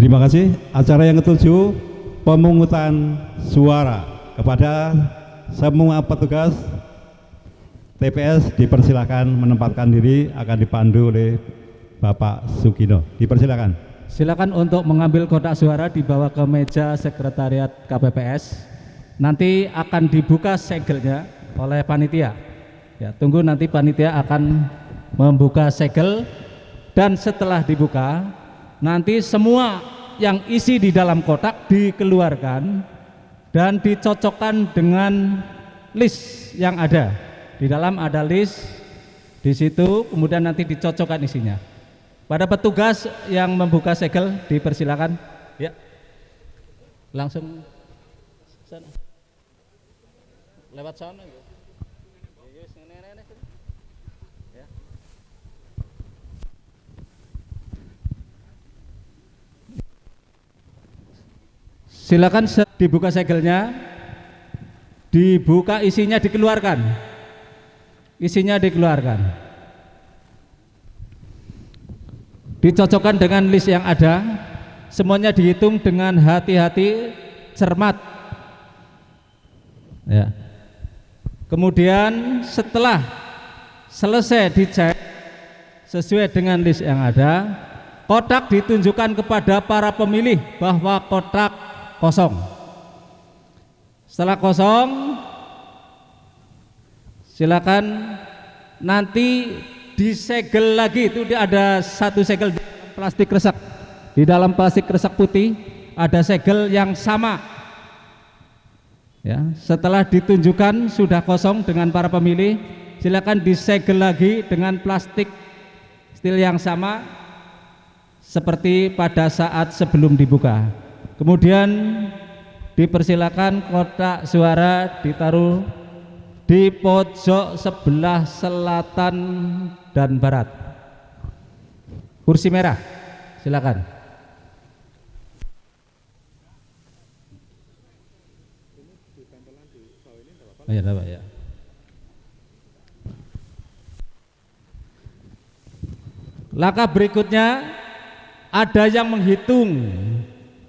Terima kasih. Acara yang ketujuh, pemungutan suara. Kepada semua petugas TPS dipersilakan menempatkan diri, akan dipandu oleh Bapak Sugino. Dipersilakan. Silakan untuk mengambil kotak suara dibawa ke meja sekretariat KPPS. Nanti akan dibuka segelnya oleh panitia. Ya, tunggu nanti panitia akan membuka segel dan setelah dibuka nanti semua yang isi di dalam kotak dikeluarkan dan dicocokkan dengan list yang ada. Di dalam ada list di situ, kemudian nanti dicocokkan isinya. Pada petugas yang membuka segel dipersilakan. Ya. Langsung sana. Lewat sana ya. Ya. Silakan dibuka segelnya, dibuka isinya dikeluarkan, isinya dikeluarkan, dicocokkan dengan list yang ada, semuanya dihitung dengan hati-hati, cermat. Ya. Kemudian setelah selesai dicek sesuai dengan list yang ada, kotak ditunjukkan kepada para pemilih bahwa kotak kosong. Setelah kosong, silakan nanti disegel lagi. Itu ada satu segel di dalam plastik kresek. Di dalam plastik kresek putih ada segel yang sama. Ya, setelah ditunjukkan sudah kosong dengan para pemilih, silakan disegel lagi dengan plastik stil yang sama seperti pada saat sebelum dibuka. Kemudian dipersilakan kotak suara ditaruh di pojok sebelah selatan dan barat. Kursi merah, silakan. Oh ya, Pak ya. Langkah berikutnya ada yang menghitung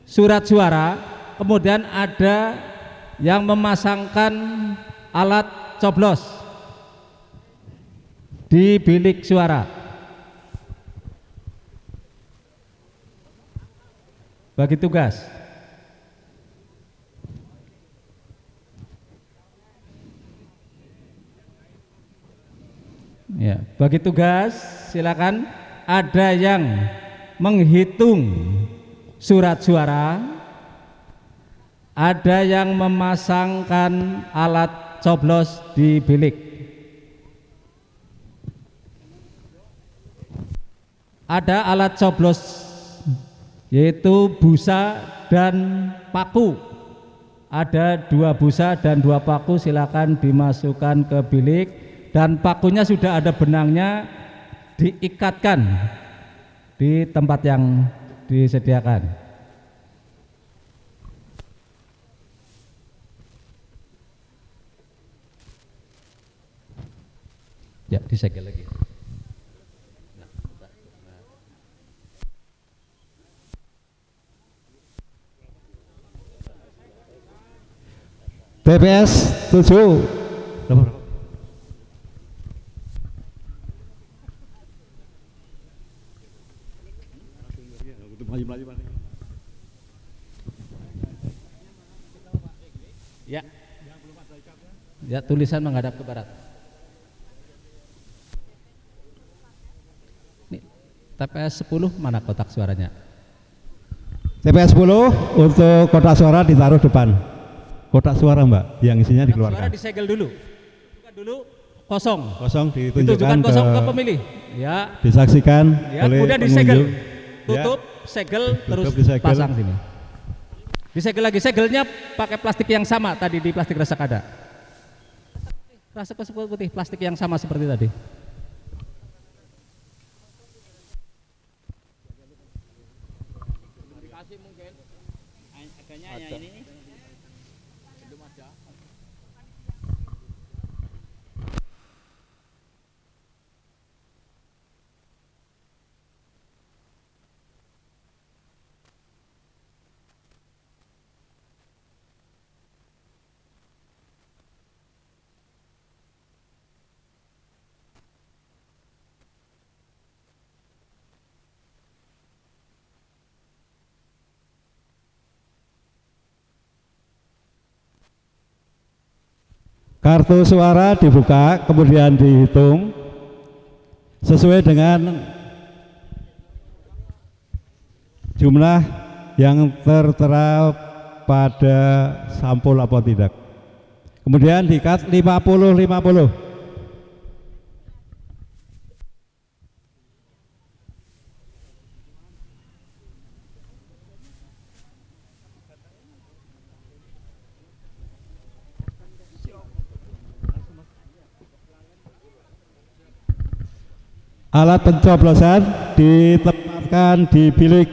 surat suara, kemudian ada yang memasangkan alat coblos di bilik suara. Bagi tugas. Ya, bagi tugas silakan, ada yang menghitung surat suara, ada yang memasangkan alat coblos di bilik, ada alat coblos yaitu busa dan paku, ada 2 busa dan 2 paku, silakan dimasukkan ke bilik dan pakunya sudah ada benangnya, diikatkan di tempat yang disediakan. Ya, disegel lagi. TPS 7. Ya. Ya, tulisan menghadap ke barat. Nih, TPS 10 mana kotak suaranya? TPS 10 untuk kotak suara ditaruh depan. Kotak suara, Mbak, yang isinya dikeluarkan. Suara disegel dulu. Bukan dulu kosong. Kosong ditunjukkan kosong ke pemilih. Ya. Disaksikan Ya, oleh kemudian disegel. pengunjung. Tutup, Ya. segel, terus disegel. pasang sini. Disegel lagi, segelnya pakai plastik yang sama tadi di plastik resek ada. Resek putih, plastik yang sama seperti tadi. Kartu suara dibuka, kemudian dihitung sesuai dengan jumlah yang tertera pada sampul apa tidak. Kemudian dikat 50-50. Alat pencoblosan ditempatkan di bilik.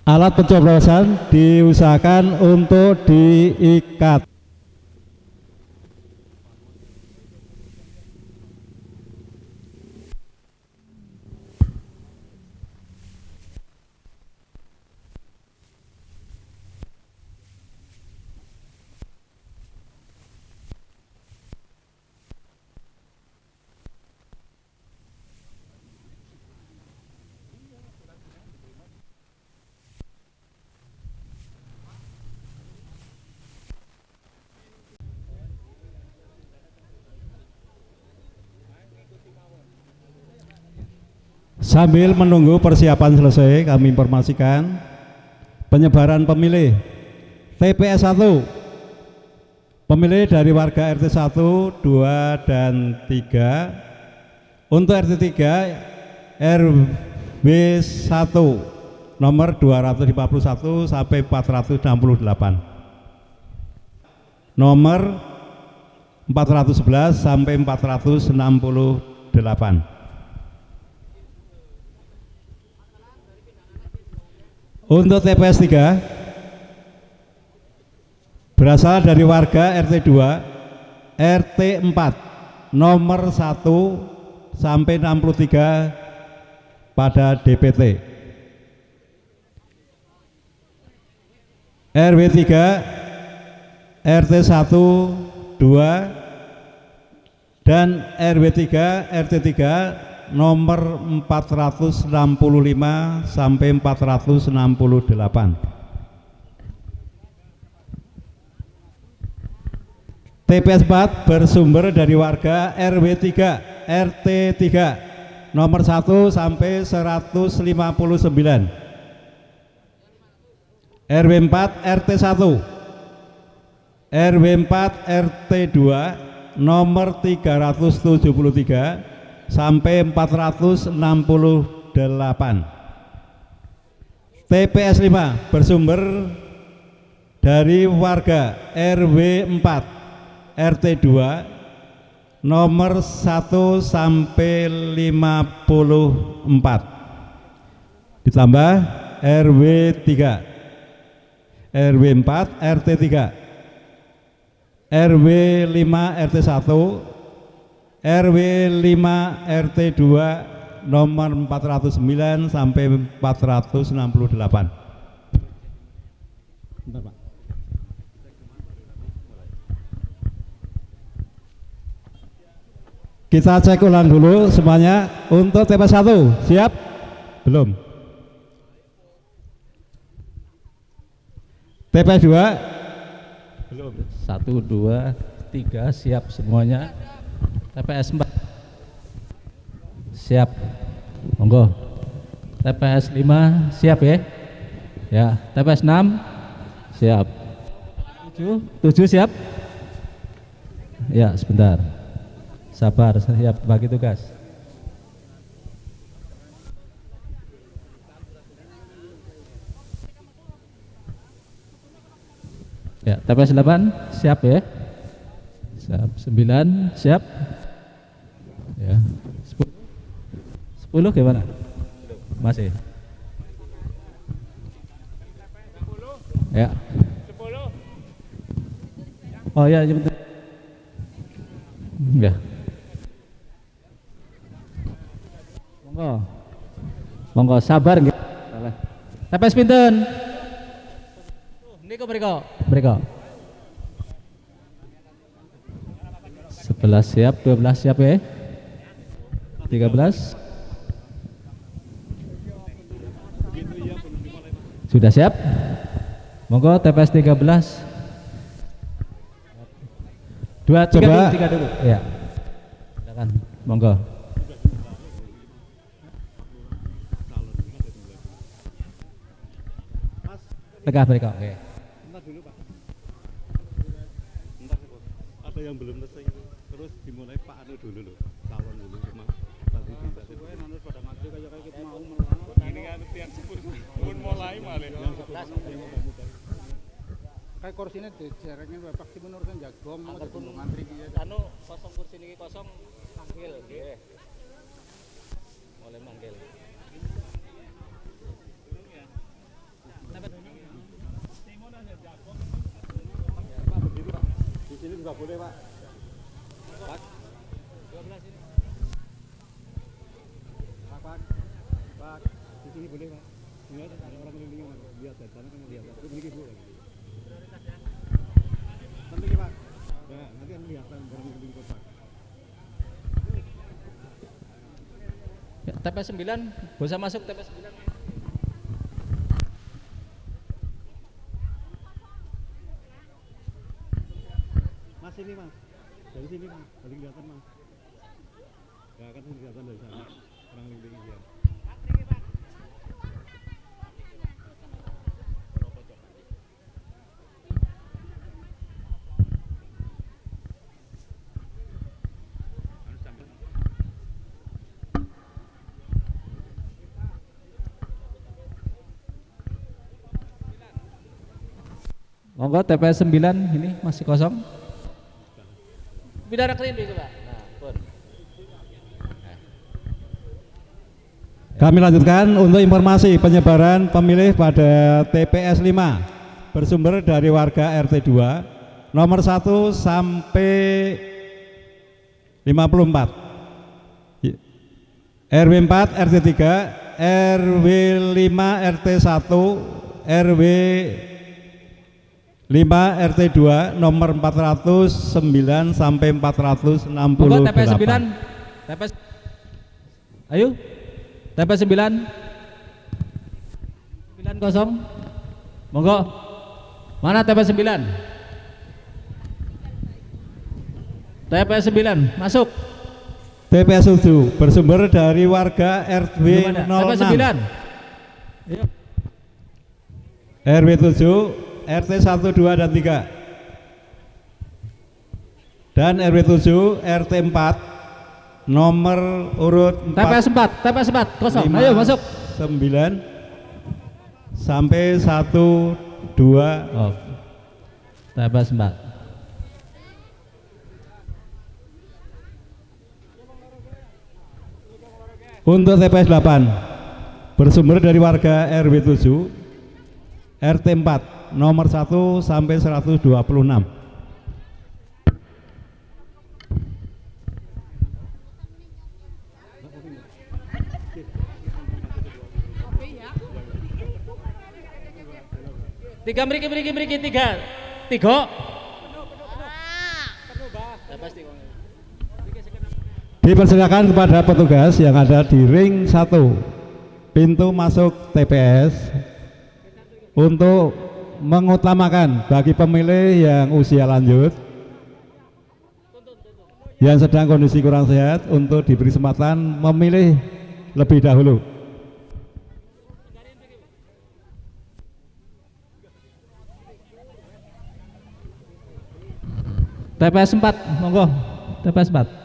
Alat pencoblosan diusahakan untuk diikat. Sambil menunggu persiapan selesai, kami informasikan penyebaran pemilih TPS 1. Pemilih dari warga RT 1, 2, dan 3. Untuk RT 3 RW 1 nomor 251 sampai 468. Nomor 411 sampai 468. Untuk TPS 3 berasal dari warga RT 2, RT 4 nomor 1 sampai 63 pada DPT. RW 3, RT 1, 2 dan RW 3, RT 3 nomor 465 sampai 468. TPS 4 bersumber dari warga RW 3, RT 3 nomor 1 sampai 159. RW 4, RT 1, RW 4, RT 2 nomor 373 sampai 468. TPS 5 bersumber dari warga RW 4 RT 2 nomor 1 sampai 54 ditambah RW 3 RW 4 RT 3 RW 5 RT 1 RW 5 RT 2 nomor 409 sampai 468. Bentar, Pak. Kita cek ulang dulu semuanya. Untuk TPS 1 siap? Belum. TPS 2 belum. 1, 2, 3 siap semuanya. TPS 4 siap, monggo. TPS 5 siap ya? Ya. TPS 6 siap. 7 siap? Ya, sebentar. Sabar, siap bagi tugas. Ya, TPS 8 siap ya? Siap. 9 siap? Ya. 10 gimana? Masih. Ya. 10. Oh ya, sebentar. Ya. Monggo. Monggo sabar nggih. TPS pinten? Niku mriko. 11 siap, 12 siap ya. 13 sudah siap. Monggo TPS 13. 2 3 Coba. dulu, 3 dulu. Ya. Silakan. Monggo. Tegak mereka. Oke. Bentar dulu Pak. Bentar ada yang belum selesai itu. Terus dimulai Pak Anu dulu loh. Calon dulu cuma tadi sesuai nanti pada mati kayak kita mau ini kan tiap sepur pun mulai malah. Kayak kursinya dijaraknya Bapak Simun urusan jagong mau ketemu ngantri dia. Anu kosong kursi niki kosong manggil nggih. Boleh manggil. Di sini juga boleh Pak. Pak. 12 ini. Pak. Pak. Di sini boleh Pak. Lihat ada orang keliling lihat dari sana kan lihat. Itu ini Bu. Nanti Pak. Ya, nanti kan kelihatan orang keliling Pak. Ya, TPS 9, bisa masuk TPS 9. Mas ini Mas. Dari sini Mas. Paling kelihatan Mas. Ya kan kelihatan dari sana. Orang keliling dia. Monggo TPS 9 ini masih kosong. Bidara clean dulu Pak. Nah, pun. Kami lanjutkan untuk informasi penyebaran pemilih pada TPS 5 bersumber dari warga RT 2 nomor 1 sampai 54, RW 4, RT 3, RW 5, RT 1, RW 5 RT 2 nomor 409 sampai 468. Monggo TPS 9. TPS. Ayo. TPS 9. 9 kosong. Monggo. Mana TPS 9? TPS 9 masuk. TPS 7 bersumber dari warga RW 06. TPS 9. Ayo. RW 7 RT 1, 2, dan 3 dan RW 7 RT 4 nomor urut 4, TPS 4, TPS 4 kosong. 5, Ayo masuk. 9 sampai 1, 2. Oh. TPS 4. Untuk TPS 8 bersumber dari warga RW 7 RT 4 nomor 1 sampai 126. Tiga meriki tiga. Dipersilakan kepada petugas yang ada di ring 1 pintu masuk TPS untuk mengutamakan bagi pemilih yang usia lanjut yang sedang kondisi kurang sehat untuk diberi kesempatan memilih lebih dahulu. TPS 4, monggo. TPS 4.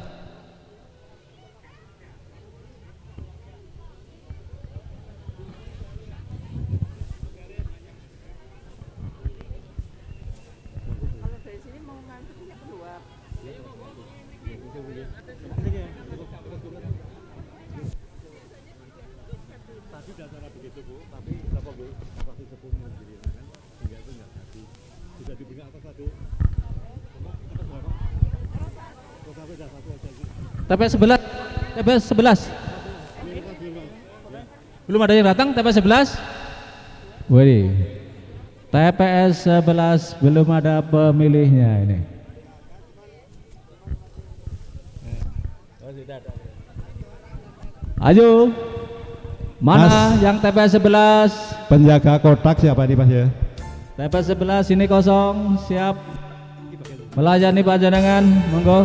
TPS 11. TPS 11. Belum ada yang datang TPS 11. Wih. TPS 11 belum ada pemilihnya ini. Ayo. Mana Mas. yang TPS 11? Penjaga kotak siapa nih Mas ya? TPS 11 ini kosong, siap melayani panjenengan, monggo.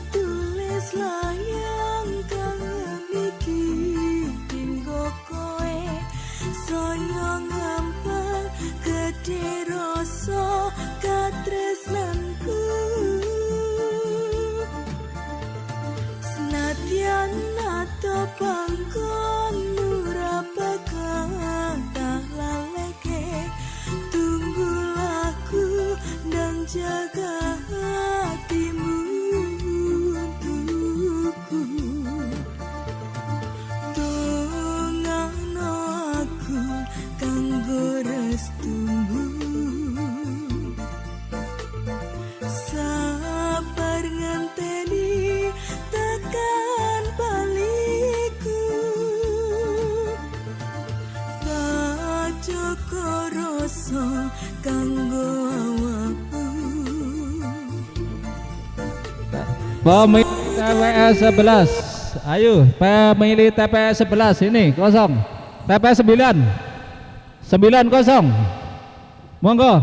Tulis layang kang niki tinggo koe saya ngampar gedhe rasa katresnanku senadyan nato panggon ora bakal tak laleke tunggu laku dan jaga hatimu untukku tungano aku kanggo restumu sabar ngenteni tekan baliku tak cukup rasa kanggo awakku Pemilih TPS 11. Ayo, pemilih TPS 11 ini kosong. TPS 9. 9 kosong. Monggo.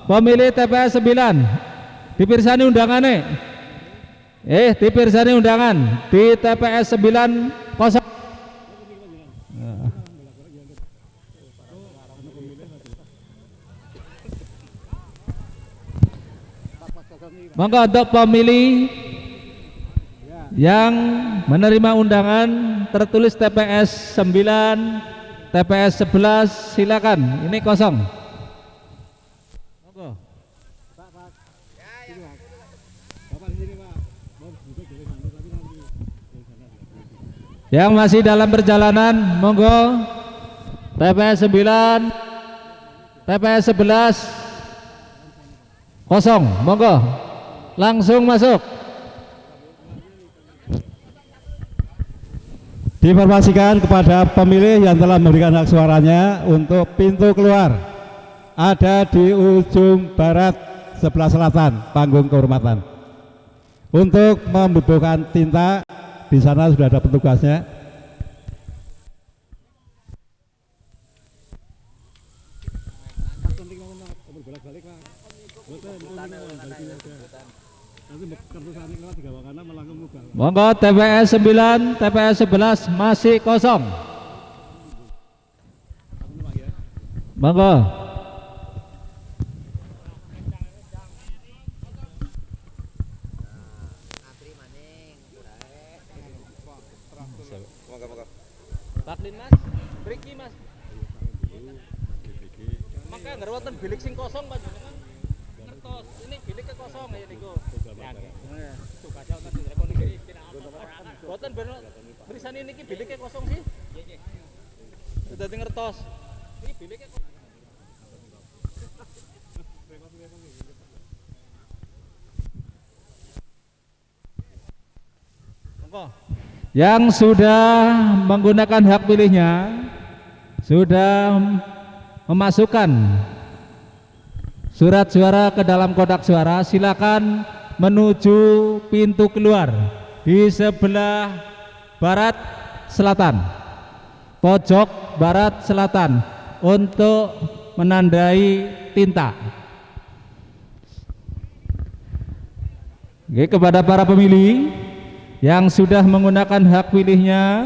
Pemilih TPS 9. Dipirsani undangannya. Dipirsani undangan di TPS 9 kosong. Monggo untuk pemilih yang menerima undangan tertulis TPS 9, TPS 11 silakan. Ini kosong. Monggo. Yang masih dalam perjalanan, monggo. TPS 9, TPS 11 kosong, monggo. Langsung masuk. Diinformasikan kepada pemilih yang telah memberikan hak suaranya untuk pintu keluar ada di ujung barat sebelah selatan panggung kehormatan. Untuk membutuhkan tinta di sana sudah ada petugasnya. Monggo TPS 9, TPS 11 masih kosong. Monggo. Baklin Mas, Briki Mas. Maka ngerwatan bilik sing kosong panjenengan ngertos. Ini biliknya kosong ya niku. Boten bener berisani niki biliknya kosong sih. Nggih. Dadi ngertos. Iki biliknya kosong. Monggo. Yang sudah menggunakan hak pilihnya sudah memasukkan surat suara ke dalam kotak suara, silakan menuju pintu keluar di sebelah barat selatan, pojok barat selatan untuk menandai tinta. Oke, kepada para pemilih yang sudah menggunakan hak pilihnya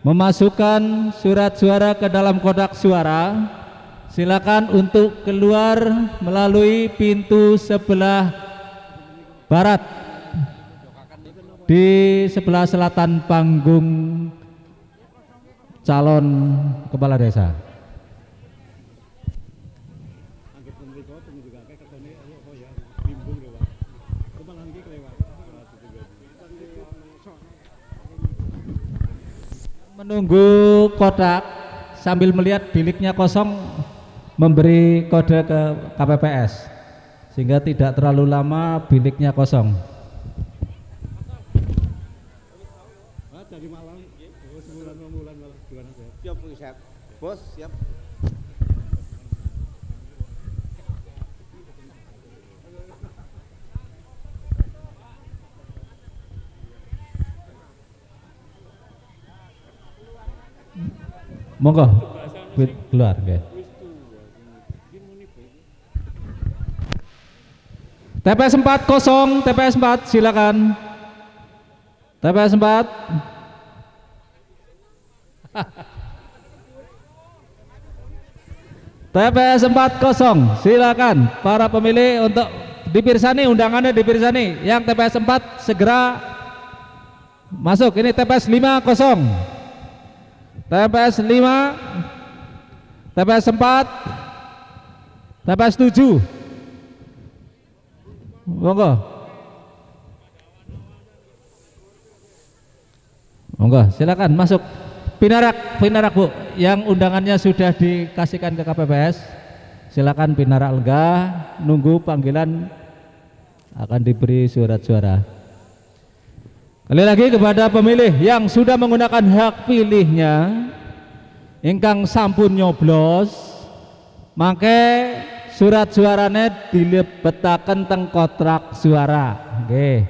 memasukkan surat suara ke dalam kotak suara, silakan untuk keluar melalui pintu sebelah barat di sebelah selatan panggung calon kepala desa. Menunggu kotak sambil melihat biliknya kosong, memberi kode ke KPPS sehingga tidak terlalu lama biliknya kosong. Siap, siap. Bos, siap. Monggo keluar nggih. TPS 4 kosong, TPS 4 silakan. TPS 4. TPS 4 kosong, silakan para pemilih untuk dipirsani, undangannya dipirsani. Yang TPS 4 segera masuk. Ini TPS 5 kosong. TPS 5, TPS 4, TPS 7. Monggo. Monggo, silakan masuk. Pinarak Bu, yang undangannya sudah dikasihkan ke KPPS. Silakan pinarak lega, nunggu panggilan, akan diberi surat suara. Kali lagi kepada pemilih yang sudah menggunakan hak pilihnya, ingkang sampun nyoblos, mangke surat suaranya dilebetaken teng kotak suara. Oke.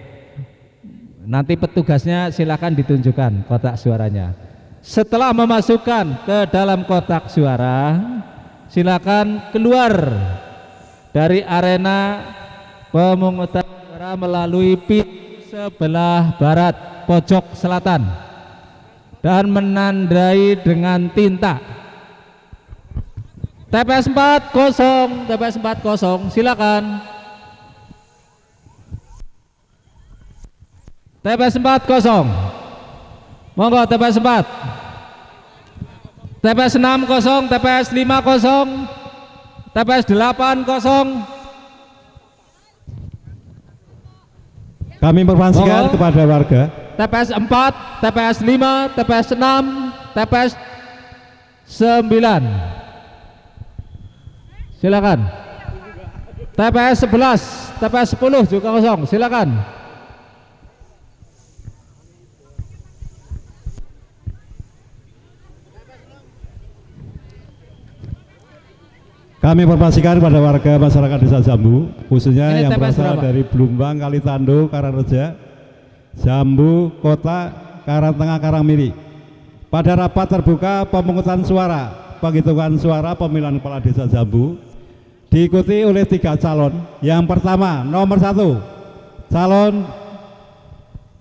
Nanti petugasnya silakan ditunjukkan kotak suaranya. Setelah memasukkan ke dalam kotak suara, silakan keluar dari arena pemungutan suara melalui pintu sebelah barat pojok selatan dan menandai dengan tinta. TPS 4 kosong, TPS 4 kosong, silakan. TPS 4 kosong. Monggo TPS 4. TPS 6 kosong, TPS 5 kosong, TPS 8 kosong. Kami informasikan kepada warga. TPS 4, TPS 5, TPS 6, TPS 9. Silakan. TPS 11, TPS 10 juga kosong. Silakan. Kami informasikan kepada warga masyarakat Desa Jambu, khususnya Ini yang TPS berasal berapa? dari Blumbang, Kalitando, Karangreja, Jambu, Kota, Karangtengah, Karangmiri. Pada rapat terbuka pemungutan suara, penghitungan suara pemilihan kepala Desa Jambu diikuti oleh 3 calon. Yang pertama, nomor 1, calon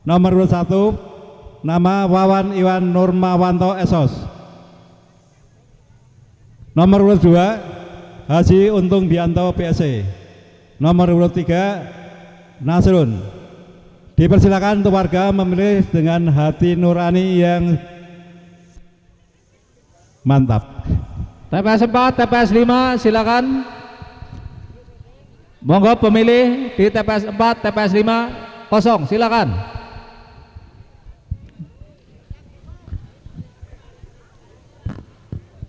nomor 1, nama Wawan Iwan Nurmawanto Esos. Nomor 2, Haji Untung Bianto PSC. Nomor 3, Nasrun. Dipersilakan untuk warga memilih dengan hati nurani yang mantap. TPS 4, TPS 5 silakan. Monggo pemilih di TPS 4, TPS 5 kosong, silakan.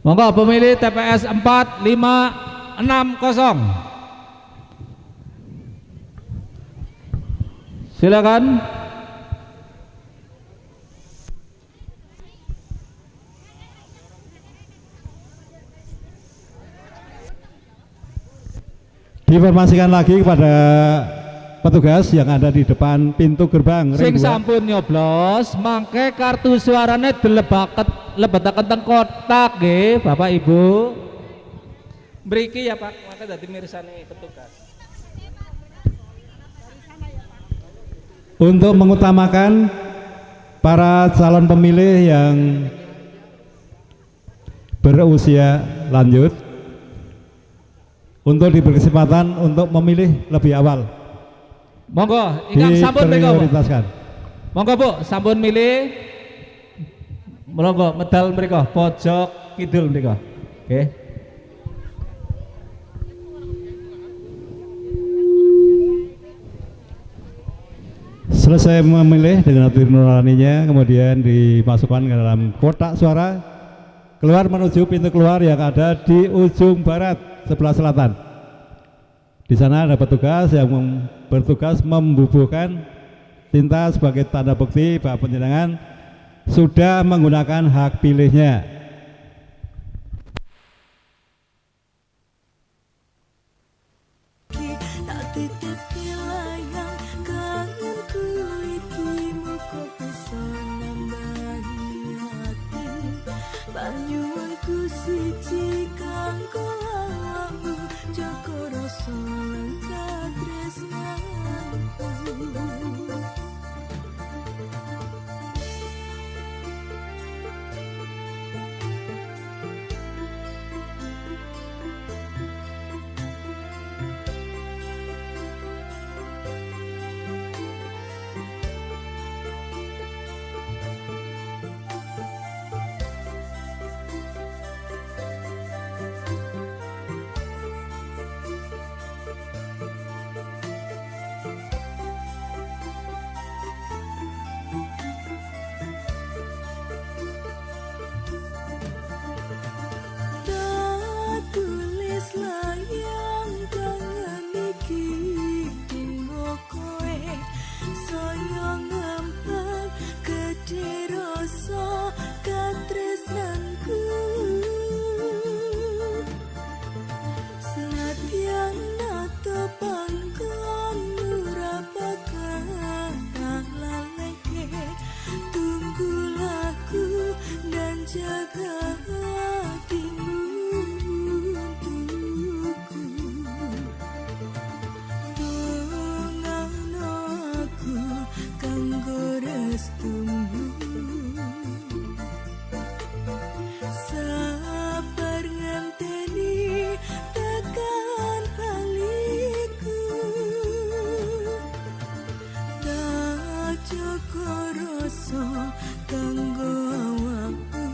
Monggo pemilih TPS 4, 5, 6 kosong. Silakan. Diinformasikan lagi kepada petugas yang ada di depan pintu gerbang Sing ring 2. sampun nyoblos, mangke kartu suarane dilebetaken teng kotak nggih, Bapak Ibu. Mriki ya Pak, maka dadi mirsani petugas. Untuk mengutamakan para calon pemilih yang berusia lanjut untuk diberi kesempatan untuk memilih lebih awal. Monggo, ingkang sampun mriko. Diprioritaskan. Monggo Bu, sampun milih. Monggo medal mriko, pojok kidul mriko. Oke. Selesai memilih dengan hati nuraninya, kemudian dimasukkan ke dalam kotak suara, keluar menuju pintu keluar yang ada di ujung barat sebelah selatan. Di sana ada petugas yang bertugas membubuhkan tinta sebagai tanda bukti bahwa penjenengan sudah menggunakan hak pilihnya. Tak titip layang kangenku iki muka bisa nambahi hati banyuwanku siji kanggo awakmu jaga rasa langkah tresnanku. Tulis layang kangen iki dinggo kowe saya ngampang gede rasa katresnanku senadyan nato pangkon ora bakal tak laleke tunggu laku dan jaga hatimu. Sabar nganteni tekan baliku tak cukup rasa kanggo awakmu.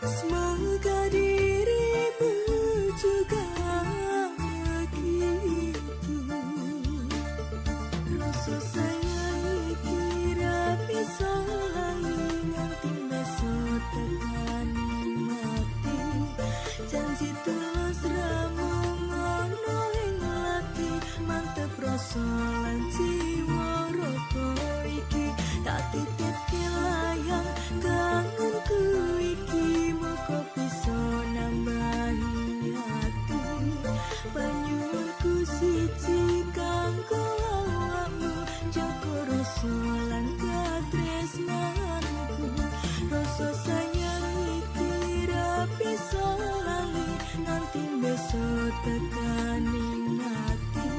Semoga dirimu juga begitu. Rasa sayang iki ra bisa lali nganti besok tekani mati. Janji tulus ra mung ono ing ati mantep rasa lan jiwa roko iki tak titipke layang kangenku iki muga bisa nambahi hati banyuwanku siji kanggo awakmu jaga rasa lan katresnanku. Rasa sayang iki ra bisa lali nanti besok tekani mati.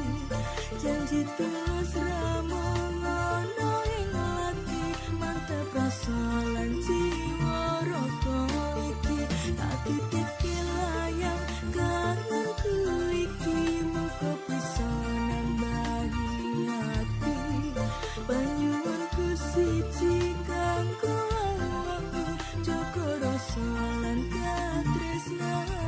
Janji tulus ra mung ono ing ati mantep rasa lan jiwa roko iki tak titipke layang kangenku iki muga bisa nambahi hati banyuwanku siji kanggo awakmu jaga rasa lan katresnanku.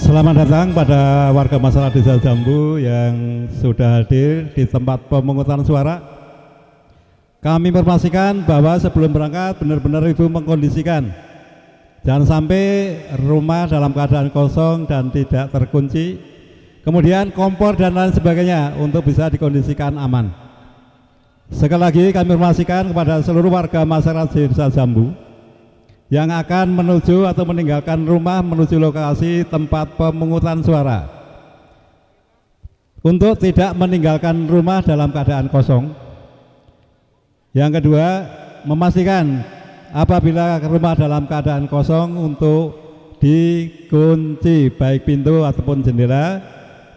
Selamat datang pada warga masyarakat Desa Jambu yang sudah hadir di tempat pemungutan suara. Kami informasikan bahwa sebelum berangkat benar-benar Ibu mengkondisikan jangan sampai rumah dalam keadaan kosong dan tidak terkunci, kemudian kompor dan lain sebagainya untuk bisa dikondisikan aman. Sekali lagi kami informasikan kepada seluruh warga masyarakat Desa Jambu yang akan menuju atau meninggalkan rumah menuju lokasi tempat pemungutan suara untuk tidak meninggalkan rumah dalam keadaan kosong. Yang kedua, memastikan apabila rumah dalam keadaan kosong untuk dikunci baik pintu ataupun jendela,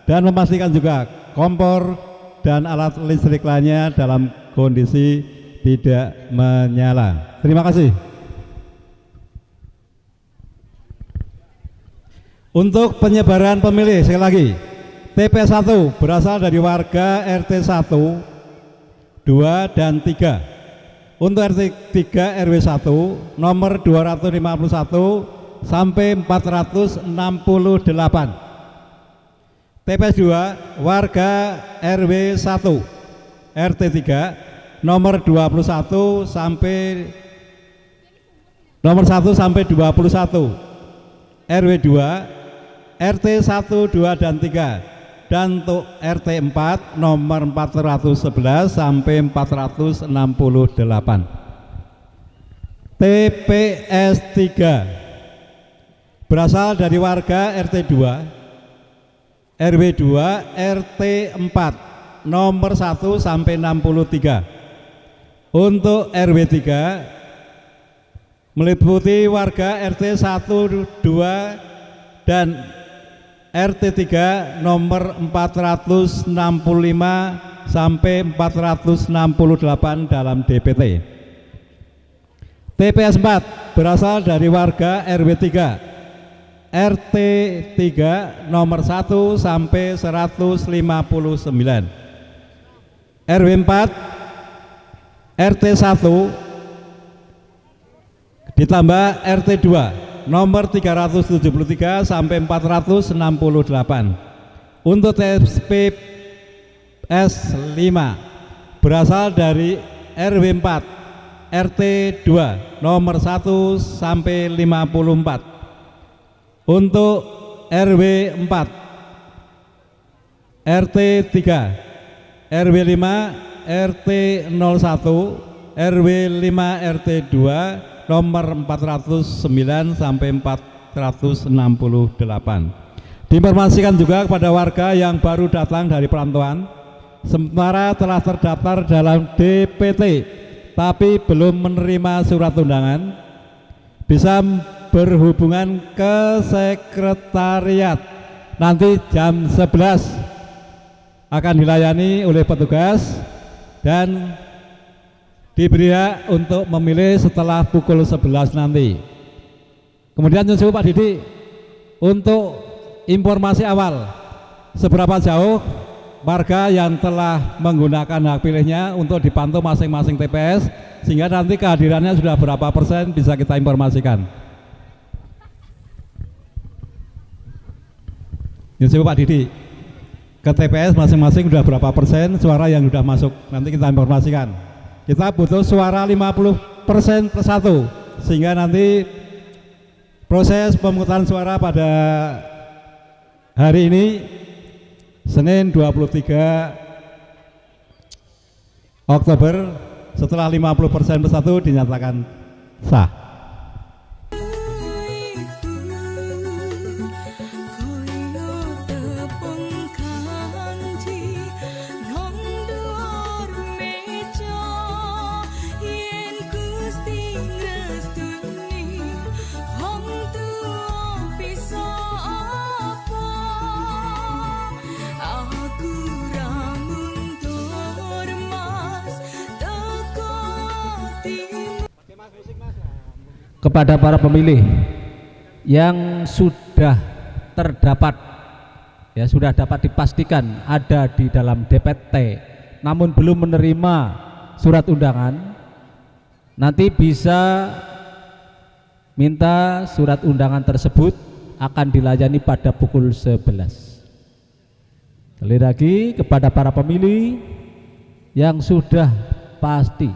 dan memastikan juga kompor dan alat listrik lainnya dalam kondisi tidak menyala. Terima kasih. Untuk penyebaran pemilih, sekali lagi, TPS 1 berasal dari warga RT 1, 2, dan 3. Untuk RT 3 RW 1 nomor 251 sampai 468. TPS 2 warga RW 1 RT 3 nomor 21 sampai nomor 1 sampai 21. RW 2 RT 1, 2, dan 3. Dan untuk RT 4 nomor 411 sampai 468. TPS 3 berasal dari warga RT 2 RW 2 RT 4 nomor 1 sampai 63. Untuk RW 3 meliputi warga RT 1, 2, dan RT 3 nomor 465 sampai 468 dalam DPT. TPS 4 berasal dari warga RW 3 RT 3 nomor 1 sampai 159. RW 4 RT 1 ditambah RT 2 nomor 373 sampai 468. Untuk TPS 5 berasal dari RW 4 RT 2 nomor 1 sampai 54. Untuk RW 4 RT 3 RW 5 RT 01 RW 5 RT 2 nomor 409 sampai 468. Diinformasikan juga kepada warga yang baru datang dari perantauan, sementara telah terdaftar dalam DPT tapi belum menerima surat undangan, bisa berhubungan ke sekretariat. Nanti jam 11 akan dilayani oleh petugas dan diberi hak untuk memilih setelah pukul 11 nanti. Kemudian nyusul Pak Didi untuk informasi awal seberapa jauh warga yang telah menggunakan hak pilihnya untuk dipantau masing-masing TPS, sehingga nanti kehadirannya sudah berapa persen bisa kita informasikan. Nyusul Pak Didi ke TPS masing-masing sudah berapa persen suara yang sudah masuk, nanti kita informasikan. Kita butuh suara 50% plus 1, sehingga nanti proses pemungutan suara pada hari ini Senin 23 Oktober setelah 50% plus 1 dinyatakan sah. Kepada para pemilih yang sudah terdapat, ya sudah dapat dipastikan ada di dalam DPT namun belum menerima surat undangan, nanti bisa minta surat undangan tersebut akan dilayani pada pukul 11. Sekali lagi kepada para pemilih yang sudah pasti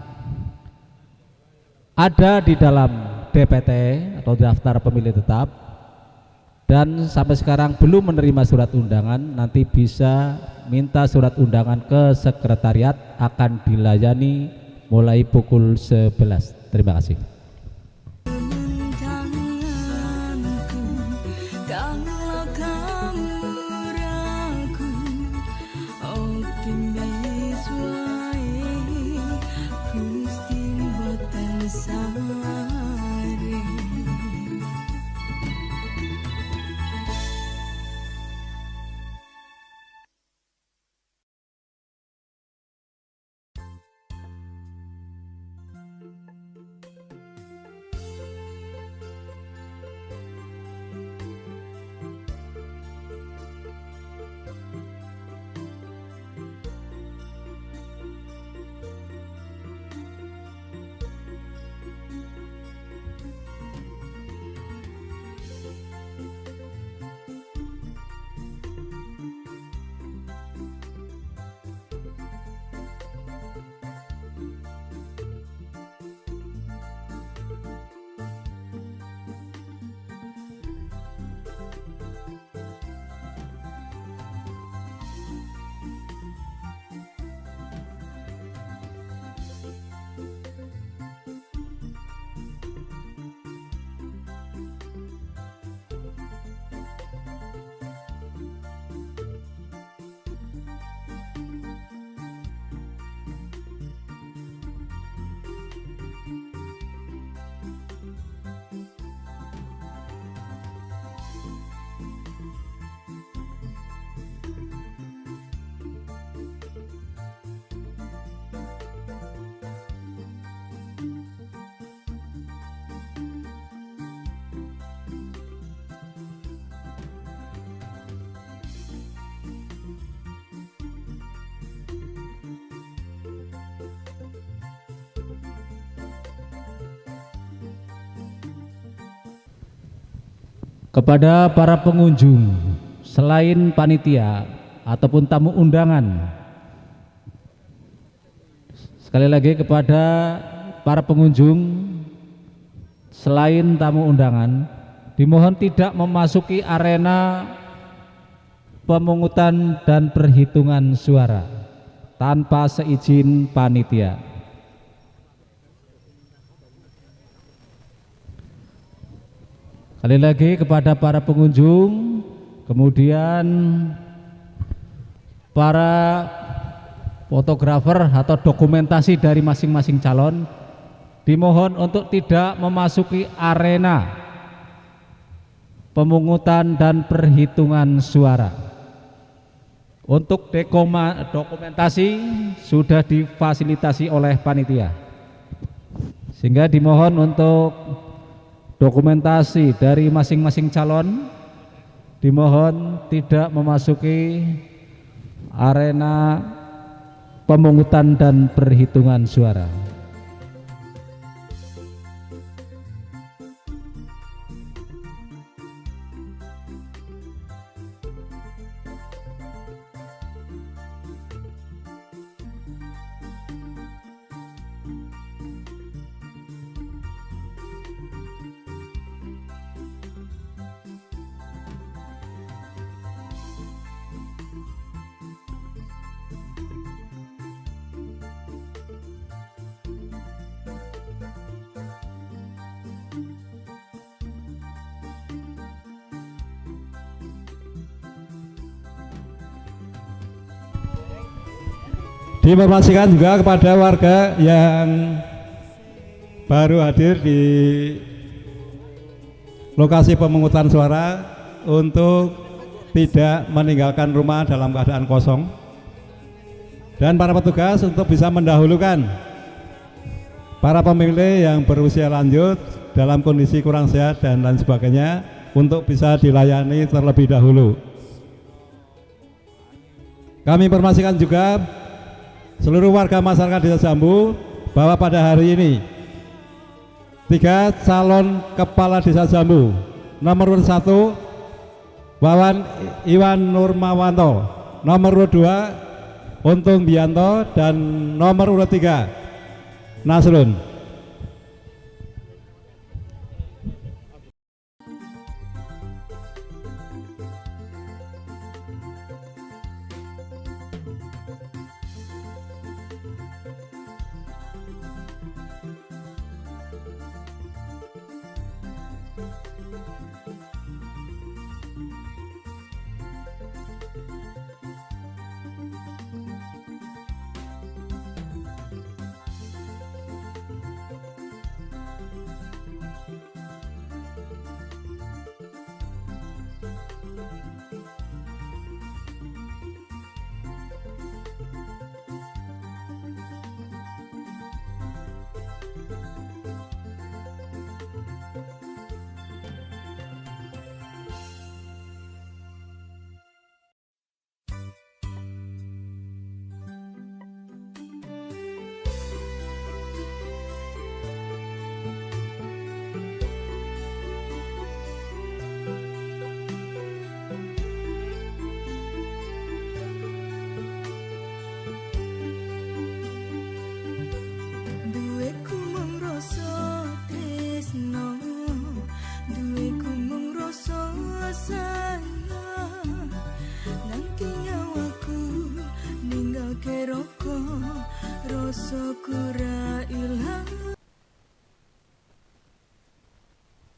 ada di dalam DPT atau daftar pemilih tetap dan sampai sekarang belum menerima surat undangan, nanti bisa minta surat undangan ke sekretariat, akan dilayani mulai pukul 11. Terima kasih. kepada para pengunjung selain panitia ataupun tamu undangan. Sekali lagi kepada para pengunjung selain tamu undangan, dimohon tidak memasuki arena pemungutan dan perhitungan suara tanpa seizin panitia. Sekali lagi kepada para pengunjung, kemudian para fotografer atau dokumentasi dari masing-masing calon, dimohon untuk tidak memasuki arena pemungutan dan perhitungan suara. Untuk dokumentasi sudah difasilitasi oleh panitia, sehingga dimohon untuk dokumentasi dari masing-masing calon dimohon tidak memasuki arena pemungutan dan perhitungan suara. Diinformasikan juga kepada warga yang baru hadir di lokasi pemungutan suara untuk tidak meninggalkan rumah dalam keadaan kosong, dan para petugas untuk bisa mendahulukan para pemilih yang berusia lanjut dalam kondisi kurang sehat dan lain sebagainya untuk bisa dilayani terlebih dahulu. Kami informasikan juga seluruh warga masyarakat Desa Jambu bahwa pada hari ini 3 calon kepala Desa Jambu, nomor urut 1 Wawan Iwan Nurmawanto, nomor urut 2 Untung Bianto, dan nomor urut 3 Nasrun.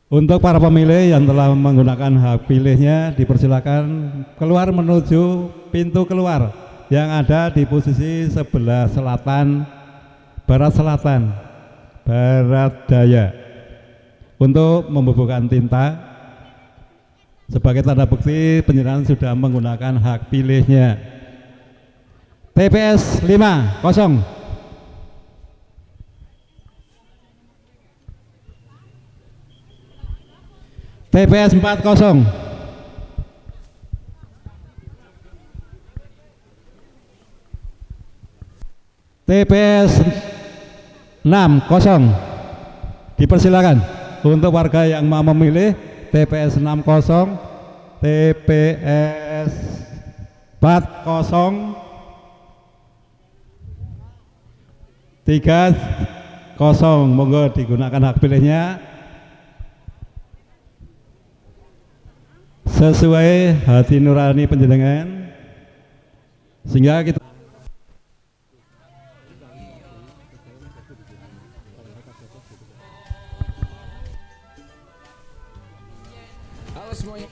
Untuk para pemilih yang telah menggunakan hak pilihnya, dipersilakan keluar menuju pintu keluar yang ada di posisi sebelah selatan, barat selatan, barat daya, untuk membubuhkan tinta sebagai tanda bukti penyerahan sudah menggunakan hak pilihnya. TPS 5 kosong. TPS 4 kosong. TPS 6 kosong. Dipersilakan untuk warga yang mau memilih TPS 60, TPS 40, 30. Monggo digunakan hak pilihnya sesuai hati nurani panjenengan, sehingga kita Halo semuanya.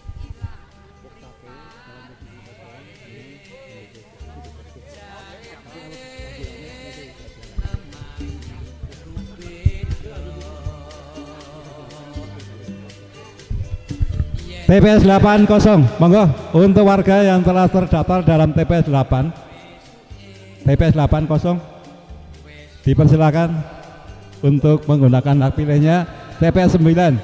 TPS 80, monggo untuk warga yang telah terdaftar dalam TPS 8, TPS 80 dipersilakan untuk menggunakan hak pilihnya. TPS 90.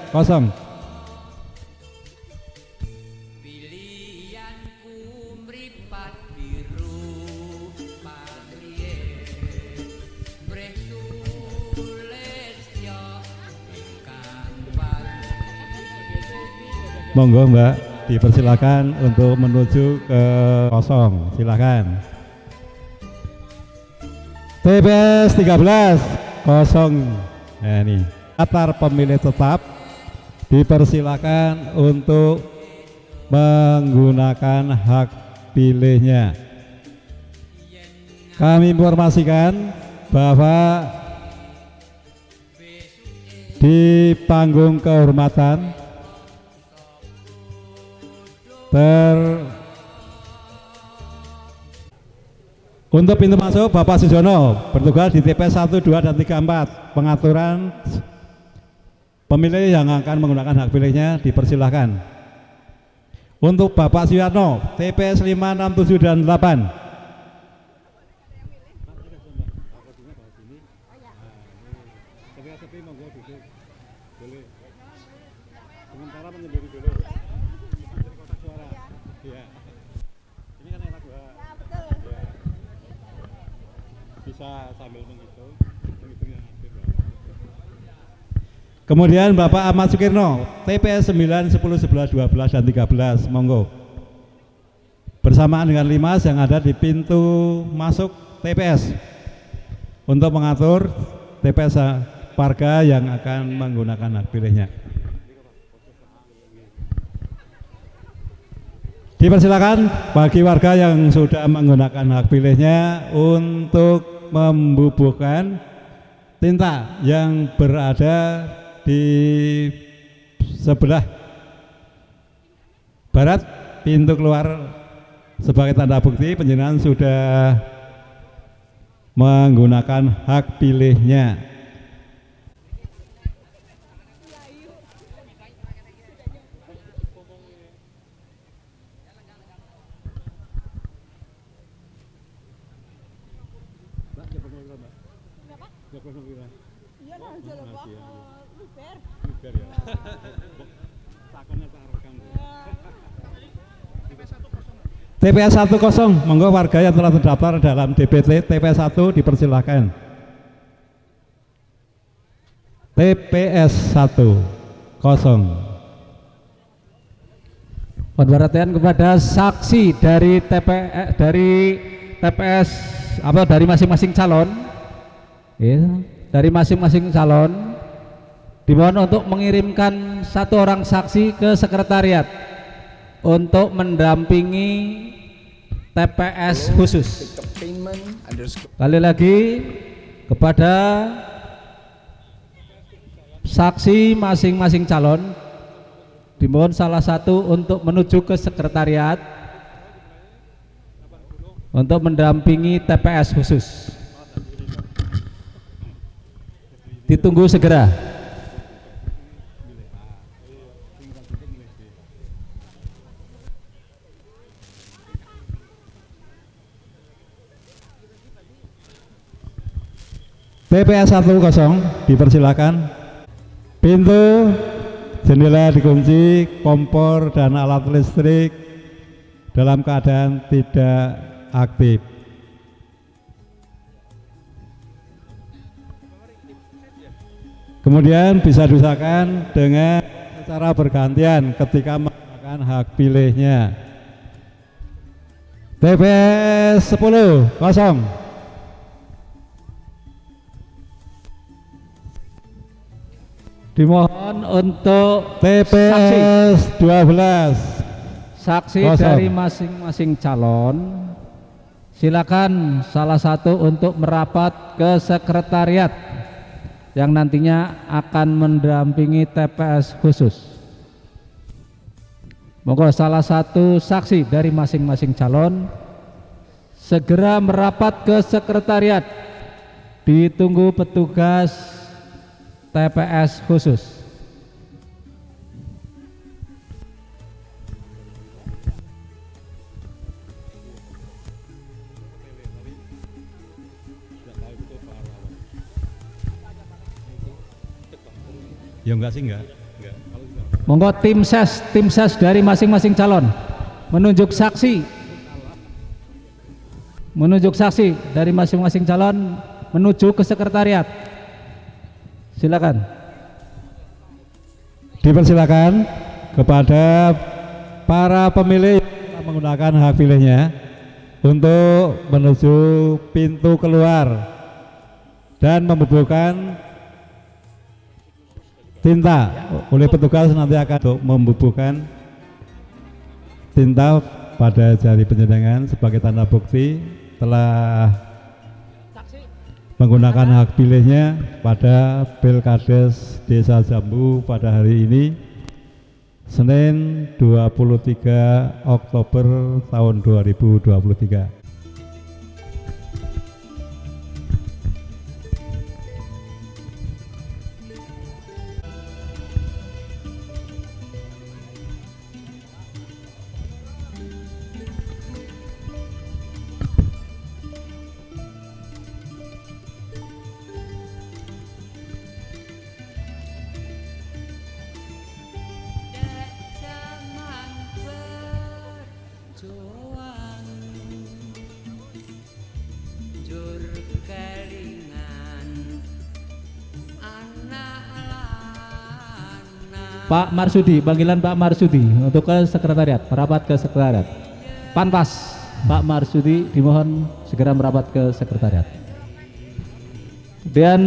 Monggo Mbak, dipersilakan untuk menuju ke kosong, silakan. TPS 13 kosong. Nah, ini daftar pemilih tetap dipersilakan untuk menggunakan hak pilihnya. Kami informasikan bahwa di panggung kehormatan untuk pintu masuk Bapak Sujono bertugas di TPS 1, 2, dan 3, 4. Pengaturan pemilih yang akan menggunakan hak pilihnya dipersilahkan. Untuk Bapak Suyarno TPS 5, 6, 7, dan 8. Sambil menghitung yang aktif. Kemudian Bapak Ahmad Sukirno TPS 9, 10, 11, 12, dan 13. Monggo bersamaan dengan 5 yang ada di pintu masuk TPS untuk mengatur TPS warga yang akan menggunakan hak pilihnya. Dipersilakan bagi warga yang sudah menggunakan hak pilihnya untuk membubuhkan tinta yang berada di sebelah barat pintu keluar sebagai tanda bukti panjenengan sudah menggunakan hak pilihnya. TPS 10, monggo warga yang telah terdaftar dalam DPT TPS 1 dipersilahkan. TPS 10. Mohon perhatian kepada saksi dari TPS atau dari masing-masing calon, ya, dari masing-masing calon dimohon untuk mengirimkan satu orang saksi ke sekretariat untuk mendampingi TPS khusus. Kali lagi kepada saksi masing-masing calon dimohon salah satu untuk menuju ke sekretariat untuk mendampingi TPS khusus. Ditunggu segera. TPS 10 dipersilakan. Pintu jendela dikunci, kompor dan alat listrik dalam keadaan tidak aktif. Kemudian bisa diusahakan dengan secara bergantian ketika menggunakan hak pilihnya. TPS 10 kosong. Dimohon untuk TPS 12 saksi kosong. dari masing-masing calon. Silakan salah satu untuk merapat ke sekretariat yang nantinya akan mendampingi TPS khusus. Monggo salah satu saksi dari masing-masing calon segera merapat ke sekretariat. Ditunggu petugas TPS khusus. Ya enggak sih enggak. Monggo tim ses dari masing-masing calon menunjuk saksi dari masing-masing calon menuju ke sekretariat. Silakan. Dipersilakan kepada para pemilih yang menggunakan hak pilihnya untuk menuju pintu keluar dan membubuhkan tinta. Oleh petugas nanti akan untuk membubuhkan tinta pada jari penjenengan sebagai tanda bukti telah menggunakan hak pilihnya pada Pilkades Desa Jambu pada hari ini Senin 23 Oktober tahun 2023. Pak Marsudi, panggilan Pak Marsudi untuk ke sekretariat, merapat ke sekretariat. Panpas, Pak Marsudi dimohon segera merapat ke sekretariat. Dan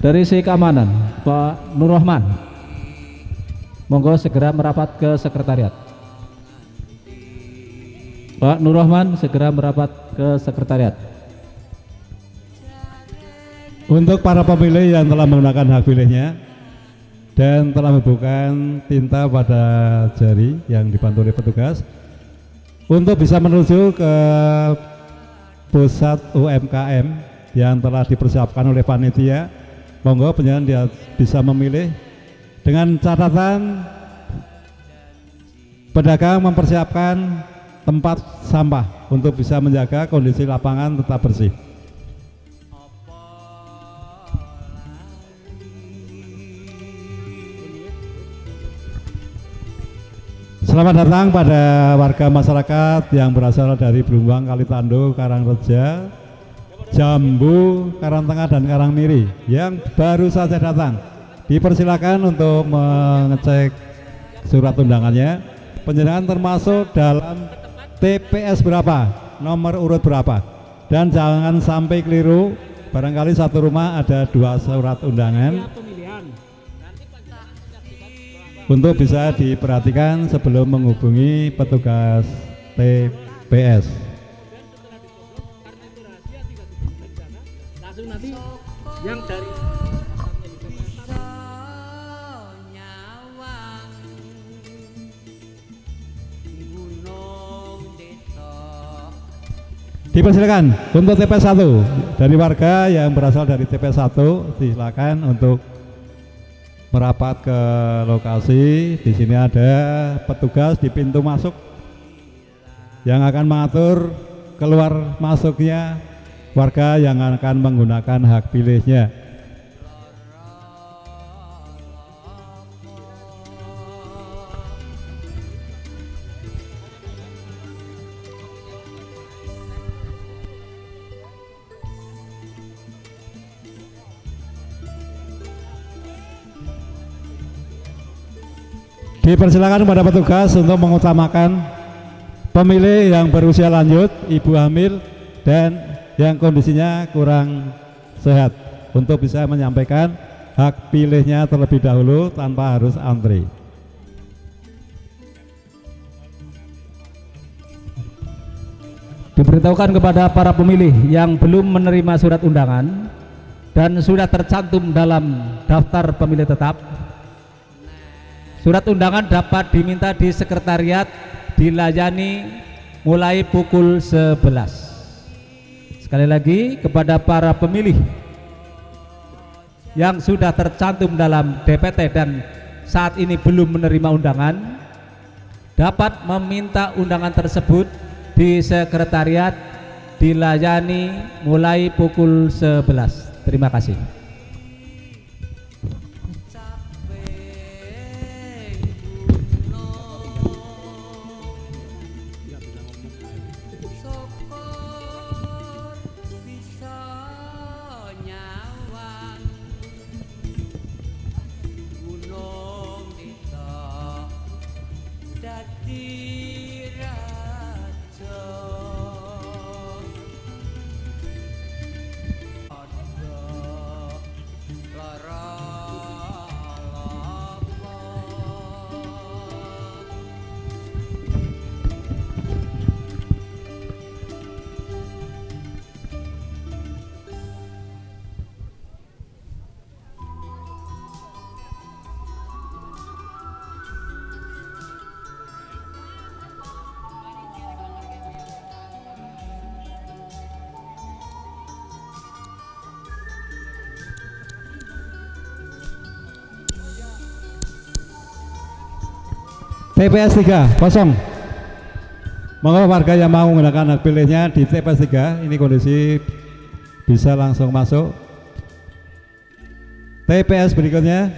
dari sisi keamanan, Pak Nur Rahman, monggo segera merapat ke sekretariat. Pak Nur Rahman segera merapat ke sekretariat. Untuk para pemilih yang telah menggunakan hak pilihnya dan telah membubuhkan tinta pada jari yang dibantu oleh petugas untuk bisa menuju ke pusat UMKM yang telah dipersiapkan oleh panitia, monggo penjenengan dia bisa memilih dengan catatan pedagang mempersiapkan tempat sampah untuk bisa menjaga kondisi lapangan tetap bersih. Selamat datang pada warga masyarakat yang berasal dari Berumbang, Kalitando, Karangreja, Jambu, Karangtengah dan Karangmiri yang baru saja datang. Dipersilakan untuk mengecek surat undangannya. Penjenengan termasuk dalam TPS berapa, nomor urut berapa, dan jangan sampai keliru. Barangkali satu rumah ada 2 surat undangan. Untuk bisa diperhatikan sebelum menghubungi petugas TPS. Langsung nanti yang dari Dipersilakan untuk TPS 1 dari warga yang berasal dari TPS 1, silakan untuk merapat ke lokasi. Di sini ada petugas di pintu masuk yang akan mengatur keluar masuknya warga yang akan menggunakan hak pilihnya. Dipersilakan kepada petugas untuk mengutamakan pemilih yang berusia lanjut, ibu hamil, dan yang kondisinya kurang sehat untuk bisa menyampaikan hak pilihnya terlebih dahulu tanpa harus antri. Diberitahukan kepada para pemilih yang belum menerima surat undangan dan sudah tercantum dalam daftar pemilih tetap, surat undangan dapat diminta di sekretariat, dilayani mulai pukul 11. Sekali lagi kepada para pemilih yang sudah tercantum dalam DPT dan saat ini belum menerima undangan, dapat meminta undangan tersebut di sekretariat, dilayani mulai pukul 11. Terima kasih. TPS 3 kosong. Monggo warga yang mau menggunakan hak pilihnya di TPS 3, ini kondisi bisa langsung masuk. TPS berikutnya.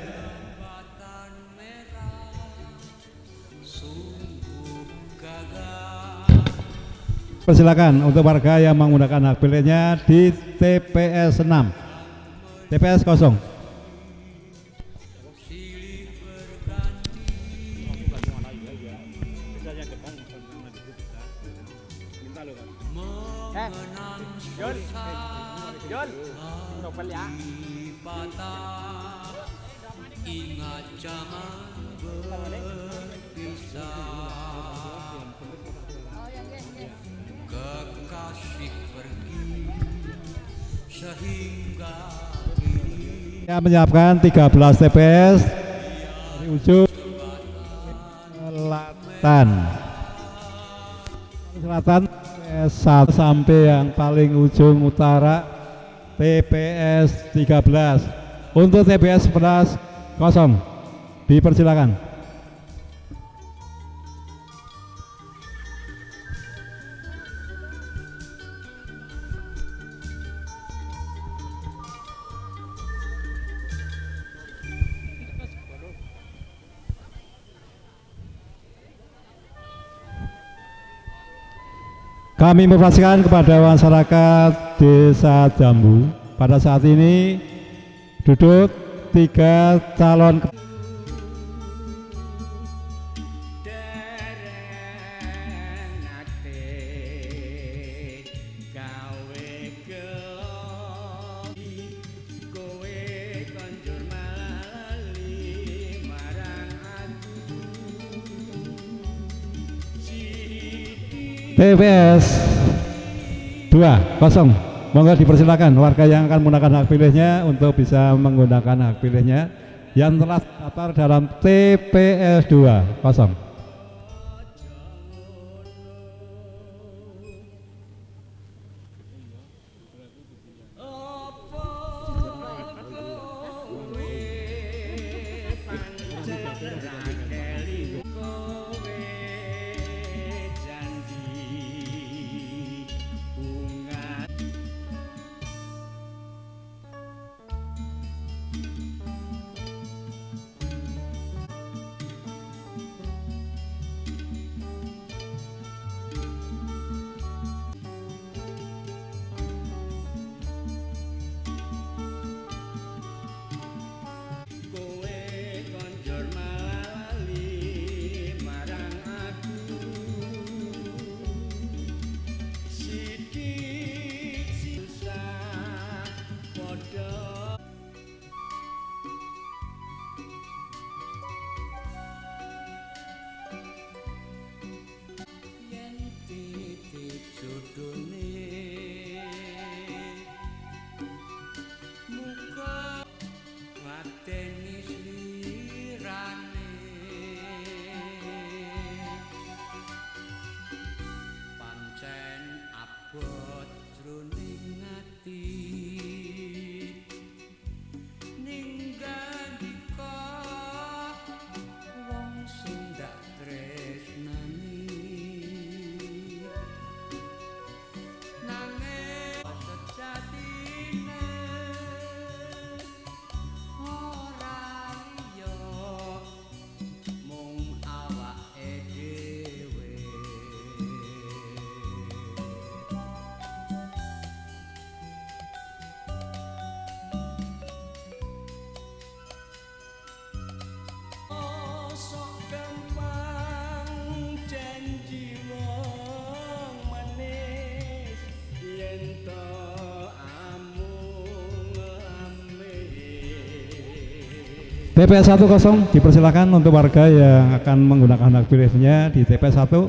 Persilakan untuk warga yang menggunakan hak pilihnya di TPS 6. TPS kosong. Ingat jangan berpisah, kekasih pergi sehingga Saya menyiapkan 13 TPS dari ujung selatan TPS 1 sampai yang paling ujung utara TPS 13. Untuk TPS 11 kosong. Dipersilakan. Kami informasikan kepada masyarakat Desa Jambu, pada saat ini duduk 3 calon TPS 2 kosong. Monggo dipersilakan warga yang akan menggunakan hak pilihnya untuk bisa menggunakan hak pilihnya yang telah terdaftar dalam TPS 2 kosong. TPS 10 dipersilakan untuk warga yang akan menggunakan hak pilihnya di TPS 1. Kalau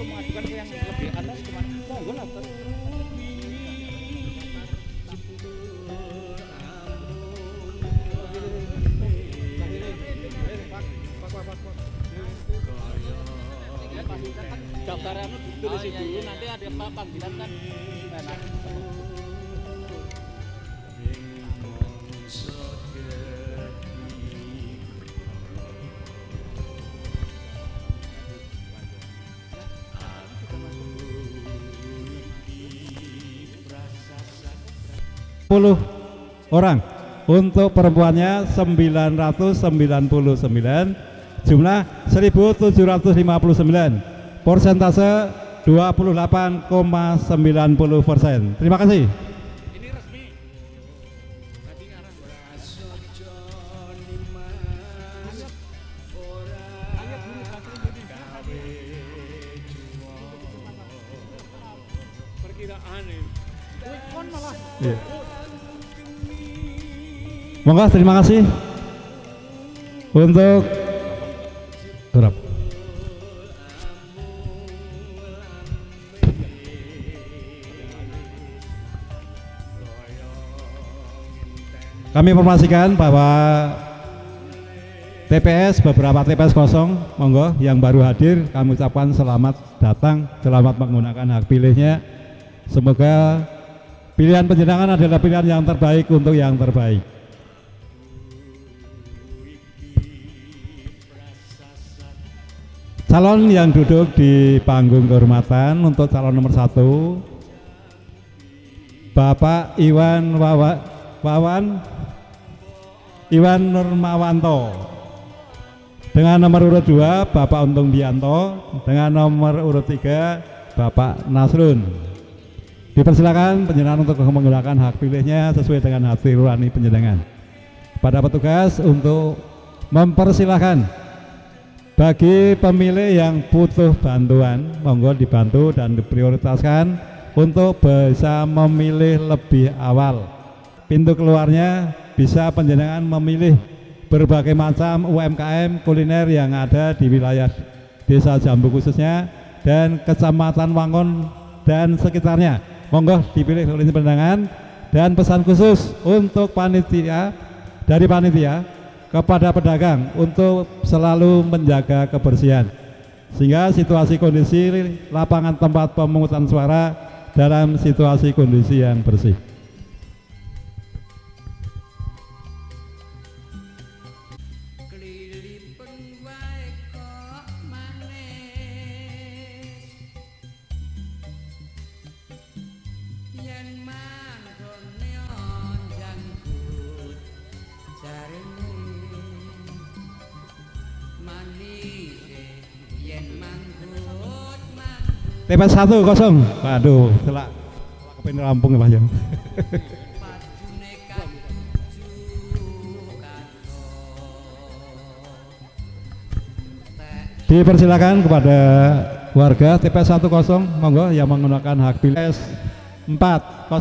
mengajukan ke yang lebih atas cuma monggo lah. Daftarannya ditulis dulu, nanti ada panggilan kan enak. Orang untuk perempuannya 999, jumlah 1759, persentase 28,90%. Terima kasih. Ini resmi. Tadi ngarang. Perkiraan ini. Quick count malah. Iya. Monggo, terima kasih untuk berapa? Kami informasikan bahwa beberapa TPS kosong, monggo yang baru hadir kami ucapkan selamat datang, selamat menggunakan hak pilihnya. Semoga pilihan penjenengan adalah pilihan yang terbaik untuk yang terbaik. Calon yang duduk di panggung kehormatan untuk calon nomor 1, Bapak Iwan Nurmawanto. Dengan nomor urut 2 Bapak Untung Bianto, dengan nomor urut 3 Bapak Nasrun. Dipersilakan penjenengan untuk menggunakan hak pilihnya sesuai dengan hati nurani penjenengan. Pada petugas untuk mempersilahkan bagi pemilih yang butuh bantuan, monggo dibantu dan diprioritaskan untuk bisa memilih lebih awal. Pintu keluarnya bisa penjenengan memilih berbagai macam UMKM kuliner yang ada di wilayah Desa Jambu khususnya dan Kecamatan Wangon dan sekitarnya. Monggo dipilih oleh penjenengan, dan pesan khusus untuk panitia dari panitia kepada pedagang untuk selalu menjaga kebersihan sehingga situasi kondisi lapangan tempat pemungutan suara dalam situasi kondisi yang bersih. TPS 10, waduh, telak kepin rampung ya Pak Jan. Dipersilakan kepada warga TPS 10, monggo yang menggunakan hak pilih. TPS 4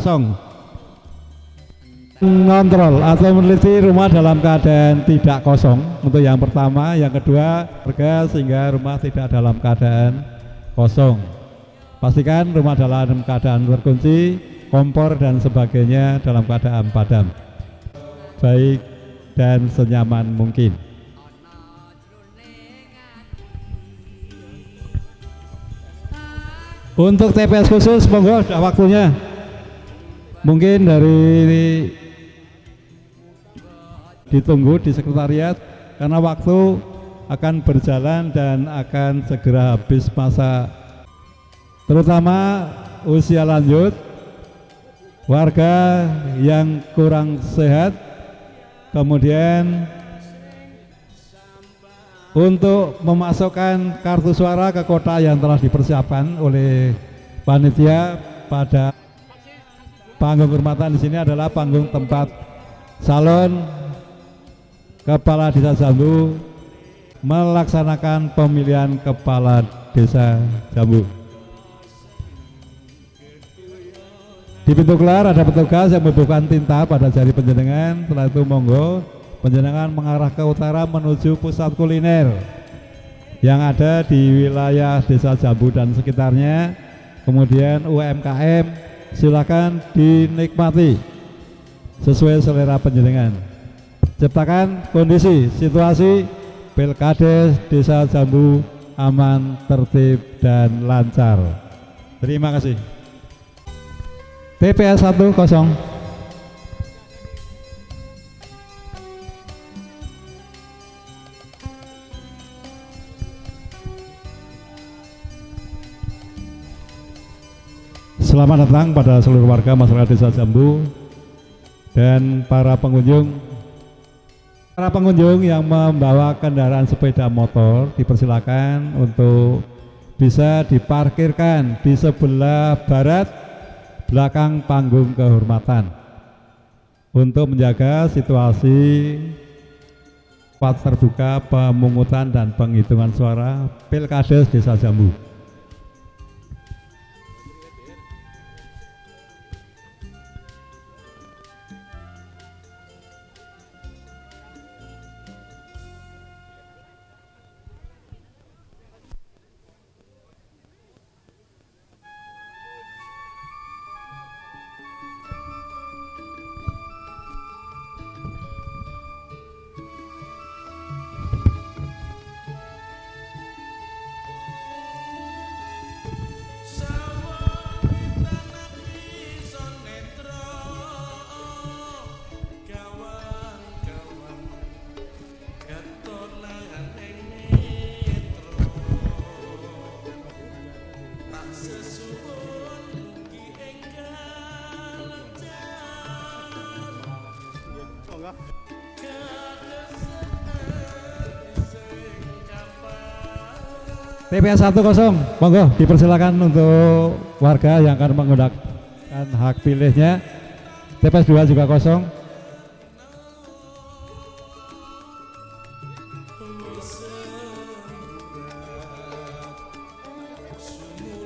mengontrol atau meneliti rumah dalam keadaan tidak kosong untuk yang pertama, yang kedua warga sehingga rumah tidak dalam keadaan kosong. Pastikan rumah dalam keadaan terkunci, kompor dan sebagainya dalam keadaan padam, baik dan senyaman mungkin. Untuk TPS khusus, monggo sudah waktunya. Mungkin dari ditunggu di sekretariat karena waktu akan berjalan dan akan segera habis masa, terutama usia lanjut, warga yang kurang sehat, kemudian untuk memasukkan kartu suara ke kotak yang telah dipersiapkan oleh panitia pada panggung kehormatan. Di sini adalah panggung tempat salon Kepala Desa Jambu melaksanakan pemilihan Kepala Desa Jambu. Di pintu keluar ada petugas yang membubuhkan tinta pada jari panjenengan. Setelah itu monggo panjenengan mengarah ke utara menuju pusat kuliner yang ada di wilayah Desa Jambu dan sekitarnya. Kemudian UMKM silakan dinikmati sesuai selera panjenengan. Ciptakan kondisi situasi Pilkades Desa Jambu aman, tertib dan lancar. Terima kasih. TPS 1 kosong. Selamat datang pada seluruh warga masyarakat Desa Jambu dan para pengunjung. Para pengunjung yang membawa kendaraan sepeda motor dipersilakan untuk bisa diparkirkan di sebelah barat belakang panggung kehormatan untuk menjaga situasi tempat terbuka pemungutan dan penghitungan suara Pilkades Desa Jambu. TPS 1 kosong, monggo dipersilakan untuk warga yang akan menggunakan hak pilihnya. TPS 2 juga kosong.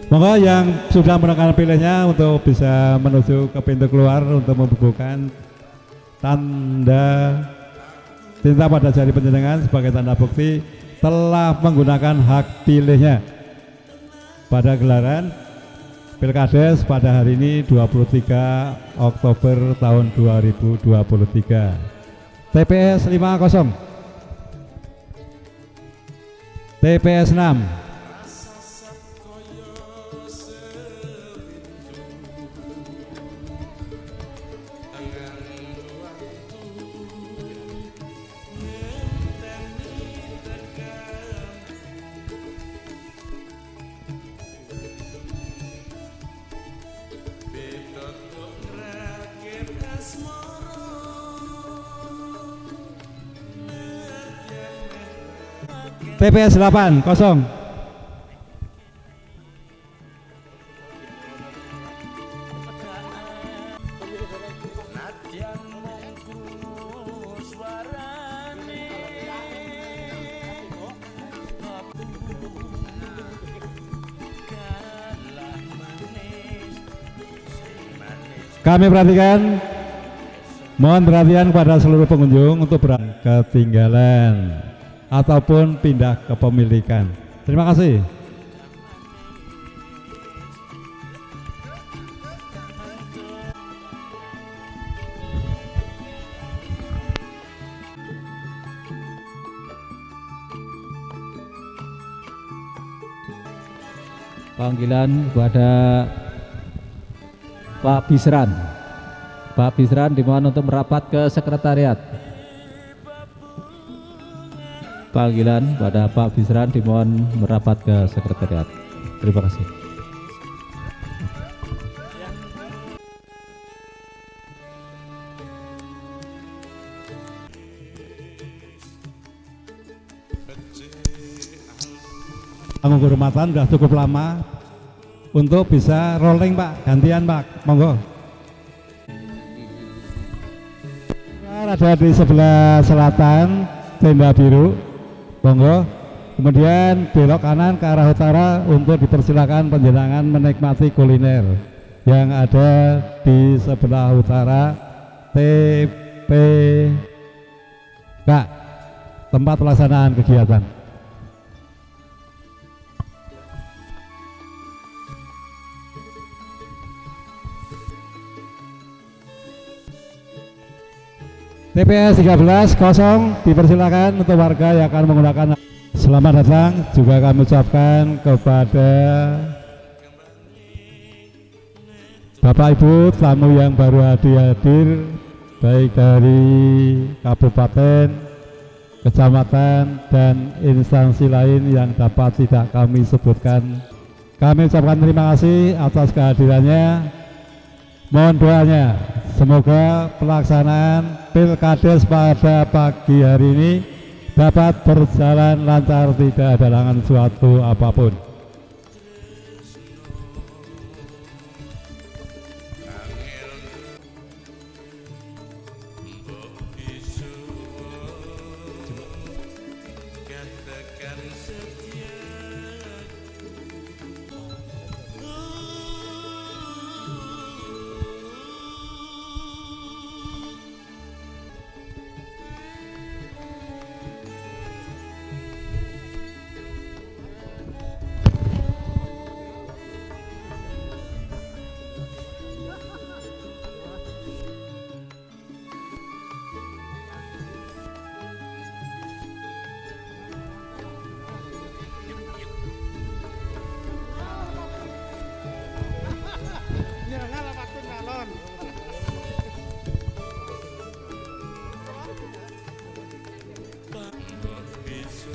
Monggo yang sudah menekan pilihnya untuk bisa menuju ke pintu keluar untuk membubuhkan tanda tinta pada jari panjenengan sebagai tanda bukti telah menggunakan hak pilihnya pada gelaran Pilkades pada hari ini 23 Oktober tahun 2023. TPS 5 kosong. TPS 6. TPS 8 kosong. Kami perhatikan, mohon perhatian kepada seluruh pengunjung untuk berangkat ketinggalan ataupun pindah kepemilikan. Terima kasih. Panggilan kepada Pak Bisran. Pak Bisran dimohon untuk merapat ke sekretariat. Panggilan pada Pak Bisran dimohon merapat ke sekretariat. Terima kasih. Panggung kehormatan sudah cukup lama untuk bisa rolling Pak, gantian Pak, monggo. ada di sebelah selatan tenda biru, monggo. Kemudian belok kanan ke arah utara untuk dipersilakan penjenengan menikmati kuliner yang ada di sebelah utara TPK, tempat pelaksanaan kegiatan. TPS 13 kosong, dipersilakan untuk warga yang akan menggunakan. Selamat datang juga kami ucapkan kepada Bapak Ibu tamu yang baru hadir baik dari kabupaten, kecamatan dan instansi lain yang dapat tidak kami sebutkan. Kami ucapkan terima kasih atas kehadirannya. Mohon doanya semoga pelaksanaan Pilkades pada pagi hari ini dapat berjalan lancar, tidak ada halangan suatu apapun.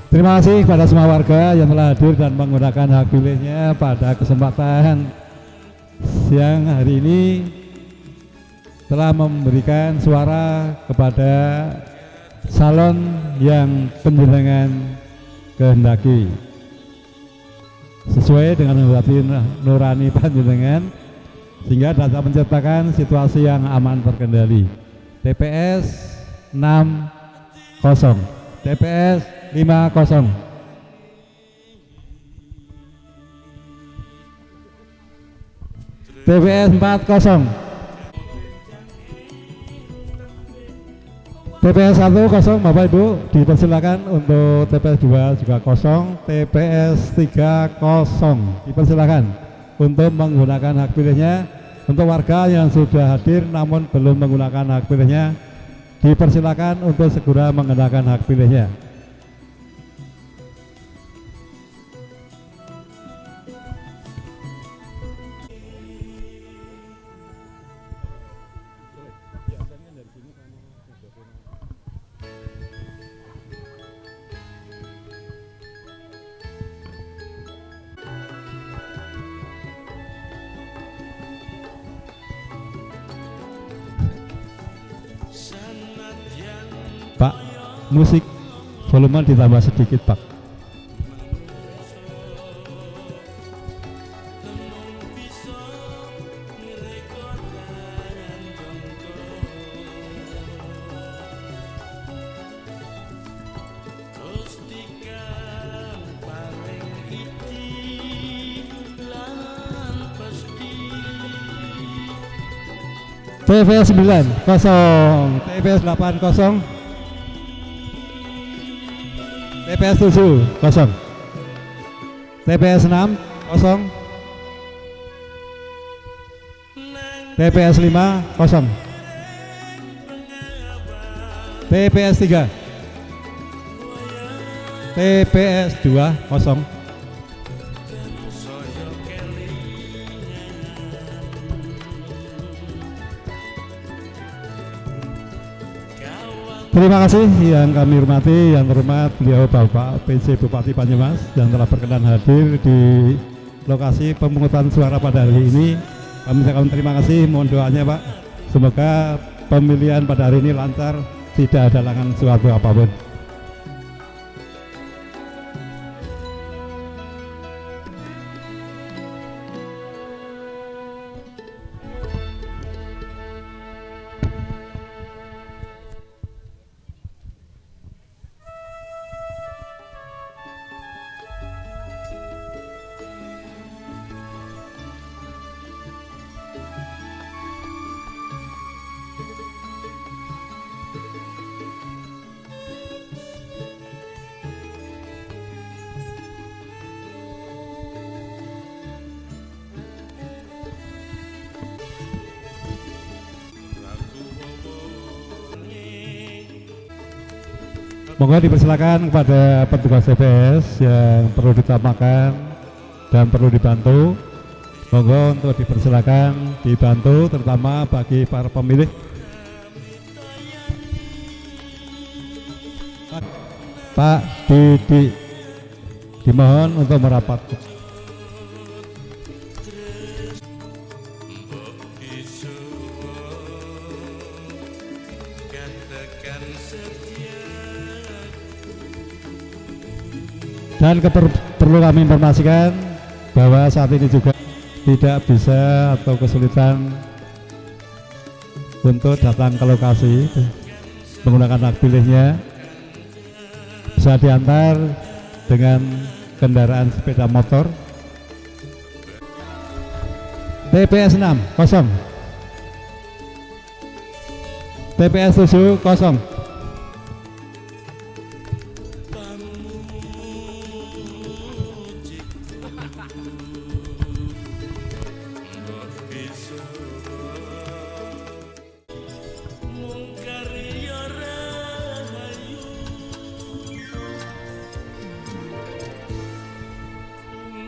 Terima kasih kepada semua warga yang telah hadir dan menggunakan hak pilihnya pada kesempatan siang hari ini, telah memberikan suara kepada salon yang panjenengan kehendaki sesuai dengan hati nurani panjenengan, sehingga dapat menciptakan situasi yang aman terkendali. TPS 60, TPS 50, TPS 40, TPS 1 kosong, Bapak Ibu dipersilakan. Untuk TPS 2 juga kosong, TPS 3 kosong, dipersilakan untuk menggunakan hak pilihnya. Untuk warga yang sudah hadir namun belum menggunakan hak pilihnya, dipersilakan untuk segera menggunakan hak pilihnya. Pak, musik volume ditambah sedikit, Pak. TPS 9 kosong, TPS 8 kosong, TPS 7 kosong, TPS 6 kosong, TPS 5 kosong, TPS 3, TPS 2 kosong, Terima kasih yang kami hormati, yang terhormat beliau Bapak PJ Bupati Banyumas yang telah berkenan hadir di lokasi pemungutan suara pada hari ini. Kami ucapkan terima kasih, mohon doanya Pak. Semoga pemilihan pada hari ini lancar, tidak ada halangan suatu apapun. Monggo dipersilakan kepada petugas TPS yang perlu ditamakan dan perlu dibantu. Monggo untuk dipersilakan dibantu, terutama bagi para pemilih. Pak, dimohon untuk merapat. Dan perlu kami informasikan bahwa saat ini juga tidak bisa atau kesulitan untuk datang ke lokasi menggunakan hak pilihnya, bisa diantar dengan kendaraan sepeda motor. TPS 6 kosong, TPS 7 kosong.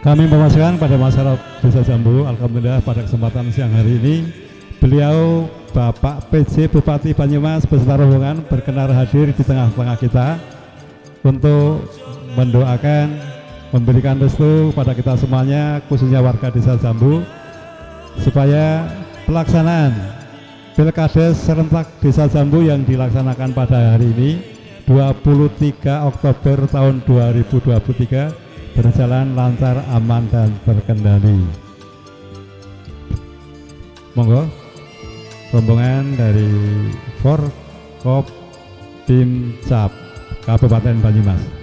Kami memastikan pada masyarakat Desa Jambu, alhamdulillah pada kesempatan siang hari ini beliau Bapak PJ Bupati Banyumas beserta rombongan berkenan hadir di tengah-tengah kita untuk mendoakan, memberikan restu pada kita semuanya, khususnya warga Desa Jambu, supaya pelaksanaan Pilkades serentak Desa Jambu yang dilaksanakan pada hari ini 23 Oktober tahun 2023 berjalan lancar, aman, dan terkendali. Monggo rombongan dari Forkopimcap Kabupaten Banyumas.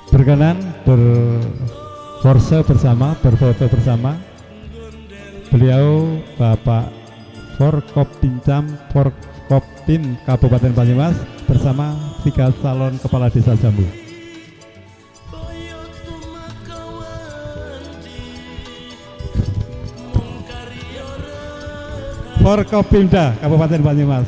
Berkenan berforse bersama, berfoto bersama beliau Bapak Forkopimcam Forkopim Kabupaten Banyumas bersama 3 calon kepala desa Jambu. Forkopimda Kabupaten Banyumas.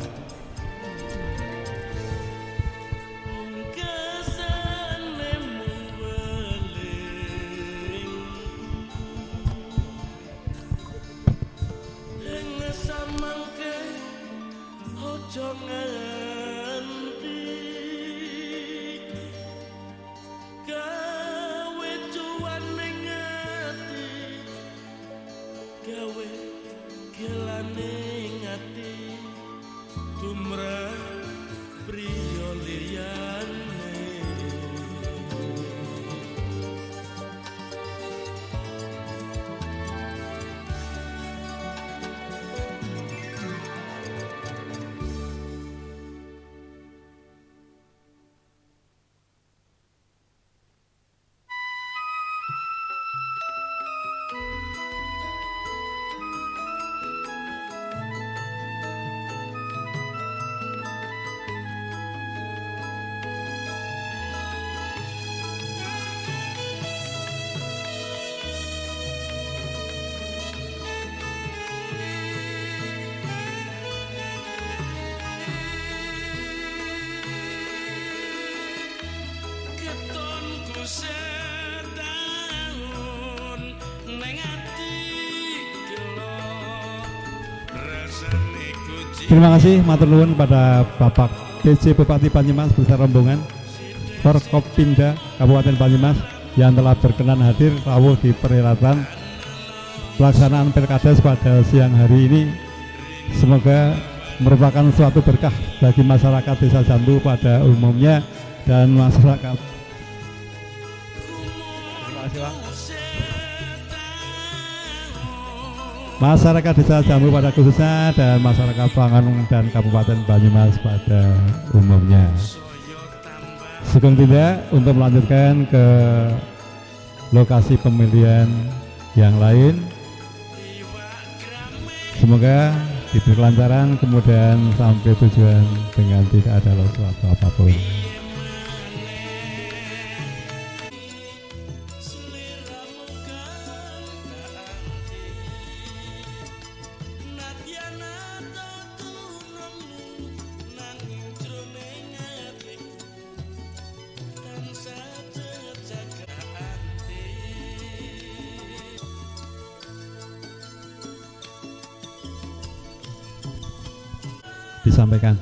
Terima kasih matur nuwun kepada Bapak PJ Bupati Banyumas beserta rombongan Forkopimda Kabupaten Banyumas yang telah berkenan hadir rawuh di perhelatan pelaksanaan Pilkades pada siang hari ini. Semoga merupakan suatu berkah bagi masyarakat Desa Jambu pada umumnya dan masyarakat. Terima kasih, Pak. masyarakat Desa Jambu pada khususnya dan masyarakat Panganung dan Kabupaten Banyumas pada umumnya. Sugeng tidak untuk melanjutkan ke lokasi pemilihan yang lain. Semoga diberi kelancaran kemudian sampai tujuan dengan tidak ada sesuatu apapun. Disampaikan.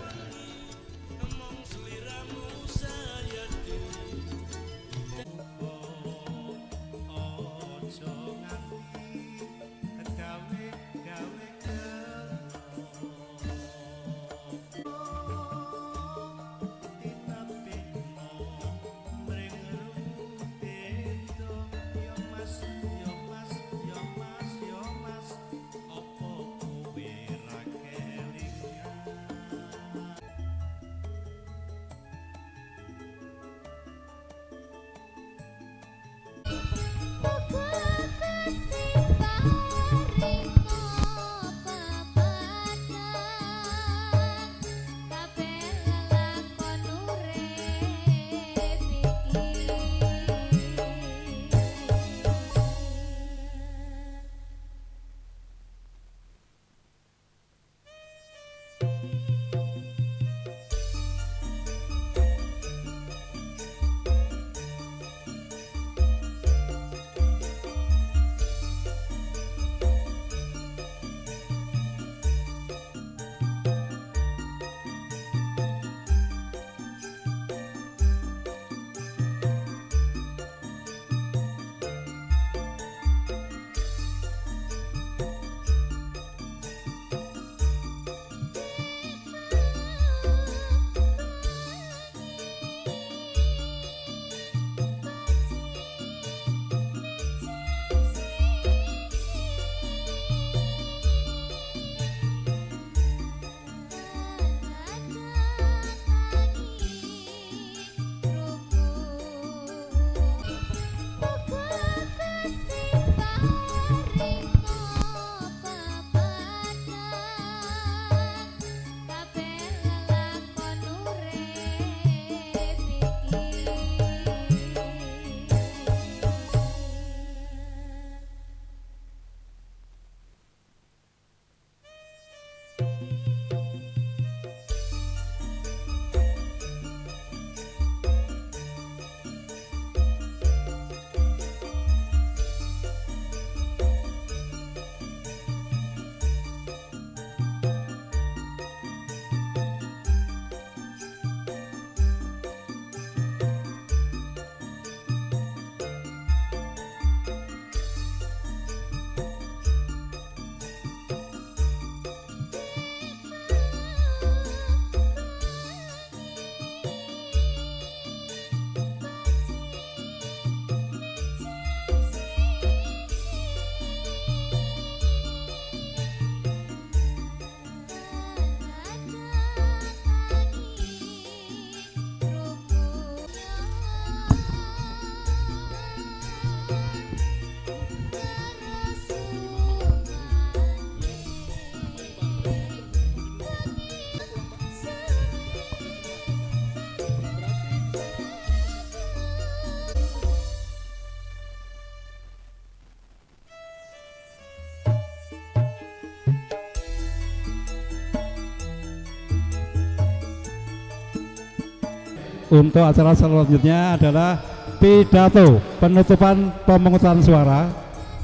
Untuk acara selanjutnya adalah pidato penutupan pemungutan suara,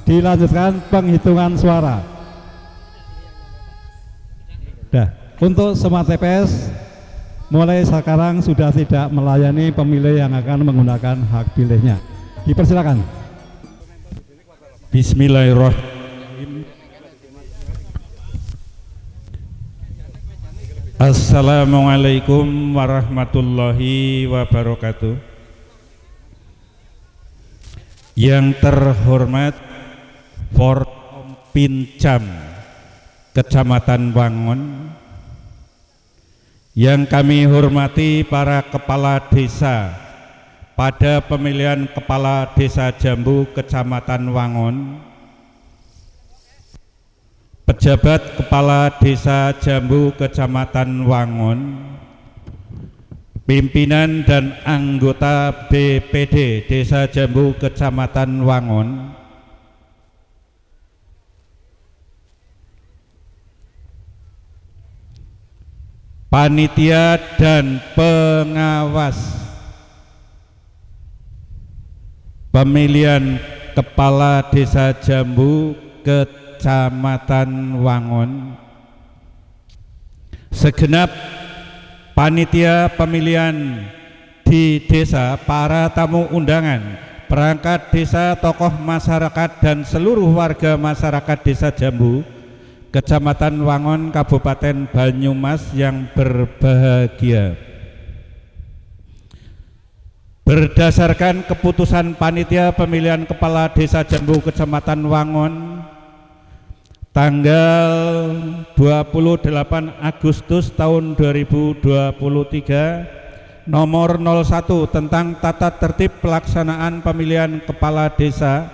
dilanjutkan penghitungan suara. Dah, untuk semua TPS mulai sekarang sudah tidak melayani pemilih yang akan menggunakan hak pilihnya. Dipersilakan. Bismillahirrahmanirrahim. Assalamualaikum warahmatullahi wabarakatuh. Yang terhormat Pincam, Kecamatan Wangon, yang kami hormati para kepala desa pada pemilihan kepala desa Jambu Kecamatan Wangon, pejabat kepala desa Jambu Kecamatan Wangon, pimpinan dan anggota BPD Desa Jambu Kecamatan Wangon, panitia dan pengawas pemilihan kepala desa Jambu Kecamatan Wangon, segenap panitia pemilihan di desa, para tamu undangan, perangkat desa, tokoh masyarakat dan seluruh warga masyarakat Desa Jambu Kecamatan Wangon, Kabupaten Banyumas yang berbahagia. Berdasarkan keputusan panitia pemilihan kepala desa Jambu Kecamatan Wangon tanggal 28 Agustus tahun 2023 nomor 01 tentang tata tertib pelaksanaan pemilihan kepala desa,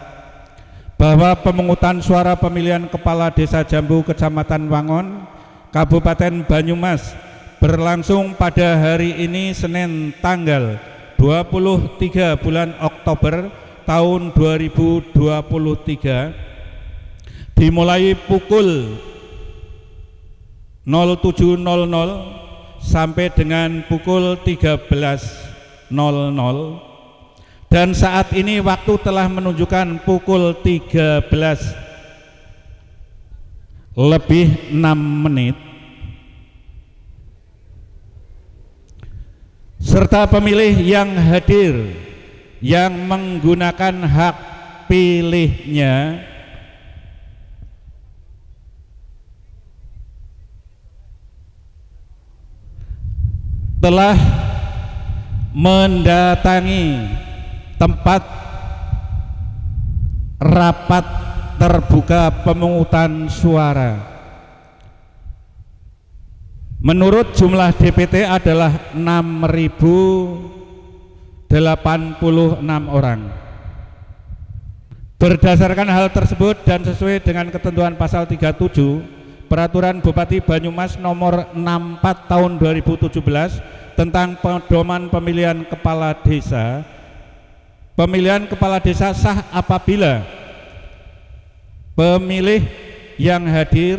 bahwa pemungutan suara pemilihan kepala desa Jambu Kecamatan Wangon, Kabupaten Banyumas berlangsung pada hari ini Senin tanggal 23 bulan Oktober tahun 2023 dimulai pukul 07.00 sampai dengan pukul 13.00, dan saat ini waktu telah menunjukkan pukul 13:06, serta pemilih yang hadir yang menggunakan hak pilihnya telah mendatangi tempat rapat terbuka pemungutan suara. Menurut jumlah DPT adalah 6.086 orang. Berdasarkan hal tersebut dan sesuai dengan ketentuan pasal 37 Peraturan Bupati Banyumas nomor 64 tahun 2017 tentang pedoman pemilihan kepala desa, pemilihan kepala desa sah apabila pemilih yang hadir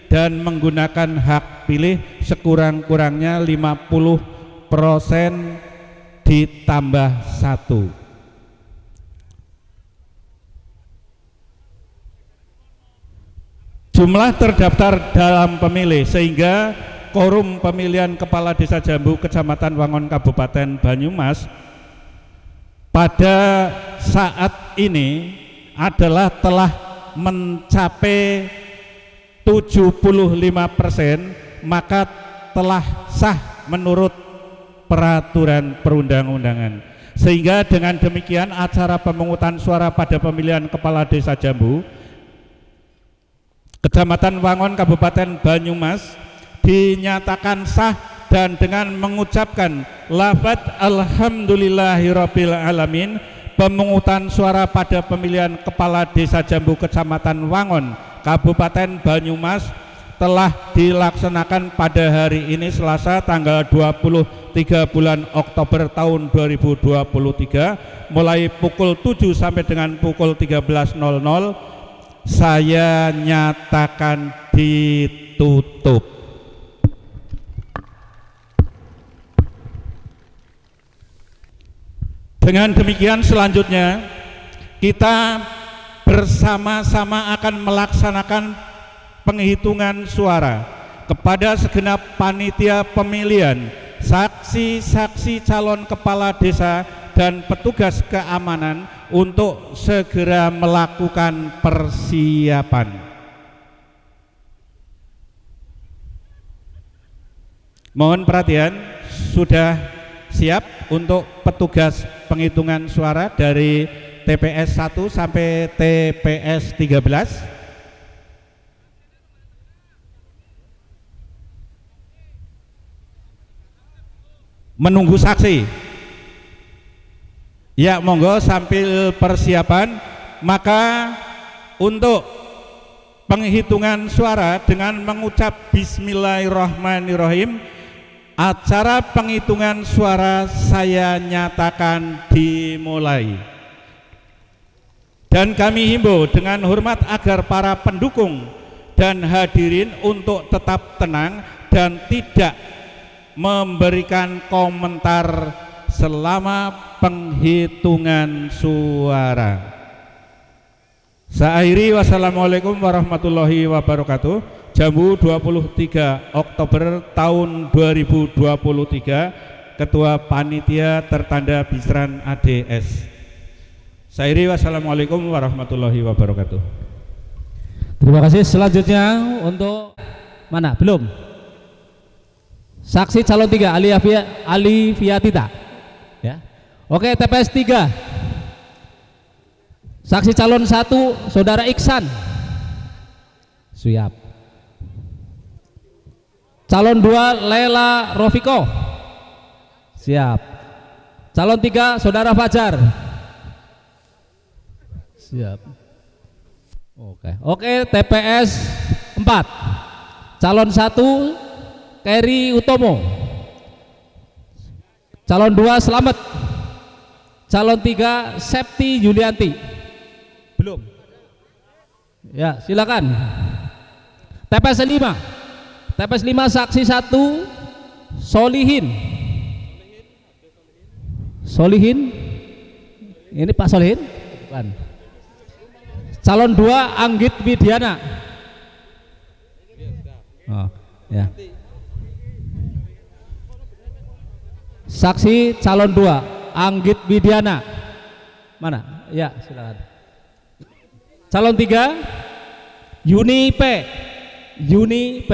dan menggunakan hak pilih sekurang-kurangnya 50% ditambah 1. Jumlah terdaftar dalam pemilih, sehingga quorum pemilihan kepala desa Jambu Kecamatan Wangon Kabupaten Banyumas pada saat ini adalah telah mencapai 75%, maka telah sah menurut peraturan perundang-undangan. Sehingga dengan demikian acara pemungutan suara pada pemilihan kepala desa Jambu Kecamatan Wangon Kabupaten Banyumas dinyatakan sah, dan dengan mengucapkan lafaz alhamdulillahirabbil alamin, pemungutan suara pada pemilihan kepala desa Jambu Kecamatan Wangon Kabupaten Banyumas telah dilaksanakan pada hari ini Selasa tanggal 23 bulan Oktober tahun 2023 mulai pukul 7 sampai dengan pukul 13.00. Saya nyatakan ditutup. Dengan demikian selanjutnya kita bersama-sama akan melaksanakan penghitungan suara kepada segenap panitia pemilihan, saksi-saksi calon kepala desa dan petugas keamanan untuk segera melakukan persiapan. Mohon perhatian, sudah siap untuk petugas penghitungan suara dari TPS 1 sampai TPS 13? menunggu saksi. Ya, monggo sambil persiapan, maka untuk penghitungan suara dengan mengucap bismillahirrahmanirrahim, acara penghitungan suara saya nyatakan dimulai. Dan kami himbau dengan hormat agar para pendukung dan hadirin untuk tetap tenang dan tidak memberikan komentar selama penghitungan suara. Saya akhiri, wassalamualaikum warahmatullahi wabarakatuh. Jambu 23 Oktober tahun 2023, Ketua Panitia tertanda Bisran ADS. Saya akhiri, wassalamualaikum warahmatullahi wabarakatuh. Terima kasih. Selanjutnya untuk mana? Belum. Saksi calon 3 Ali Fiatita. Ya. Oke, TPS 3. Saksi calon 1 Saudara Iksan. Siap. Calon 2 Lela Rofiko. Siap. Calon 3 Saudara Fajar. Siap. Oke, TPS 4. Calon 1 Keri Utomo. Calon 2 Slamet. Calon 3 Septi Yulianti. Belum. Ya, silakan. TPS 5. TPS 5 saksi 1 Solihin. Solihin. Ini Pak Solihin? Bukan. Calon 2 Anggit Widiana. Oh, ya. Saksi calon 2 Anggit Widiana. Mana? Ya, silakan. Calon 3 Yuni P.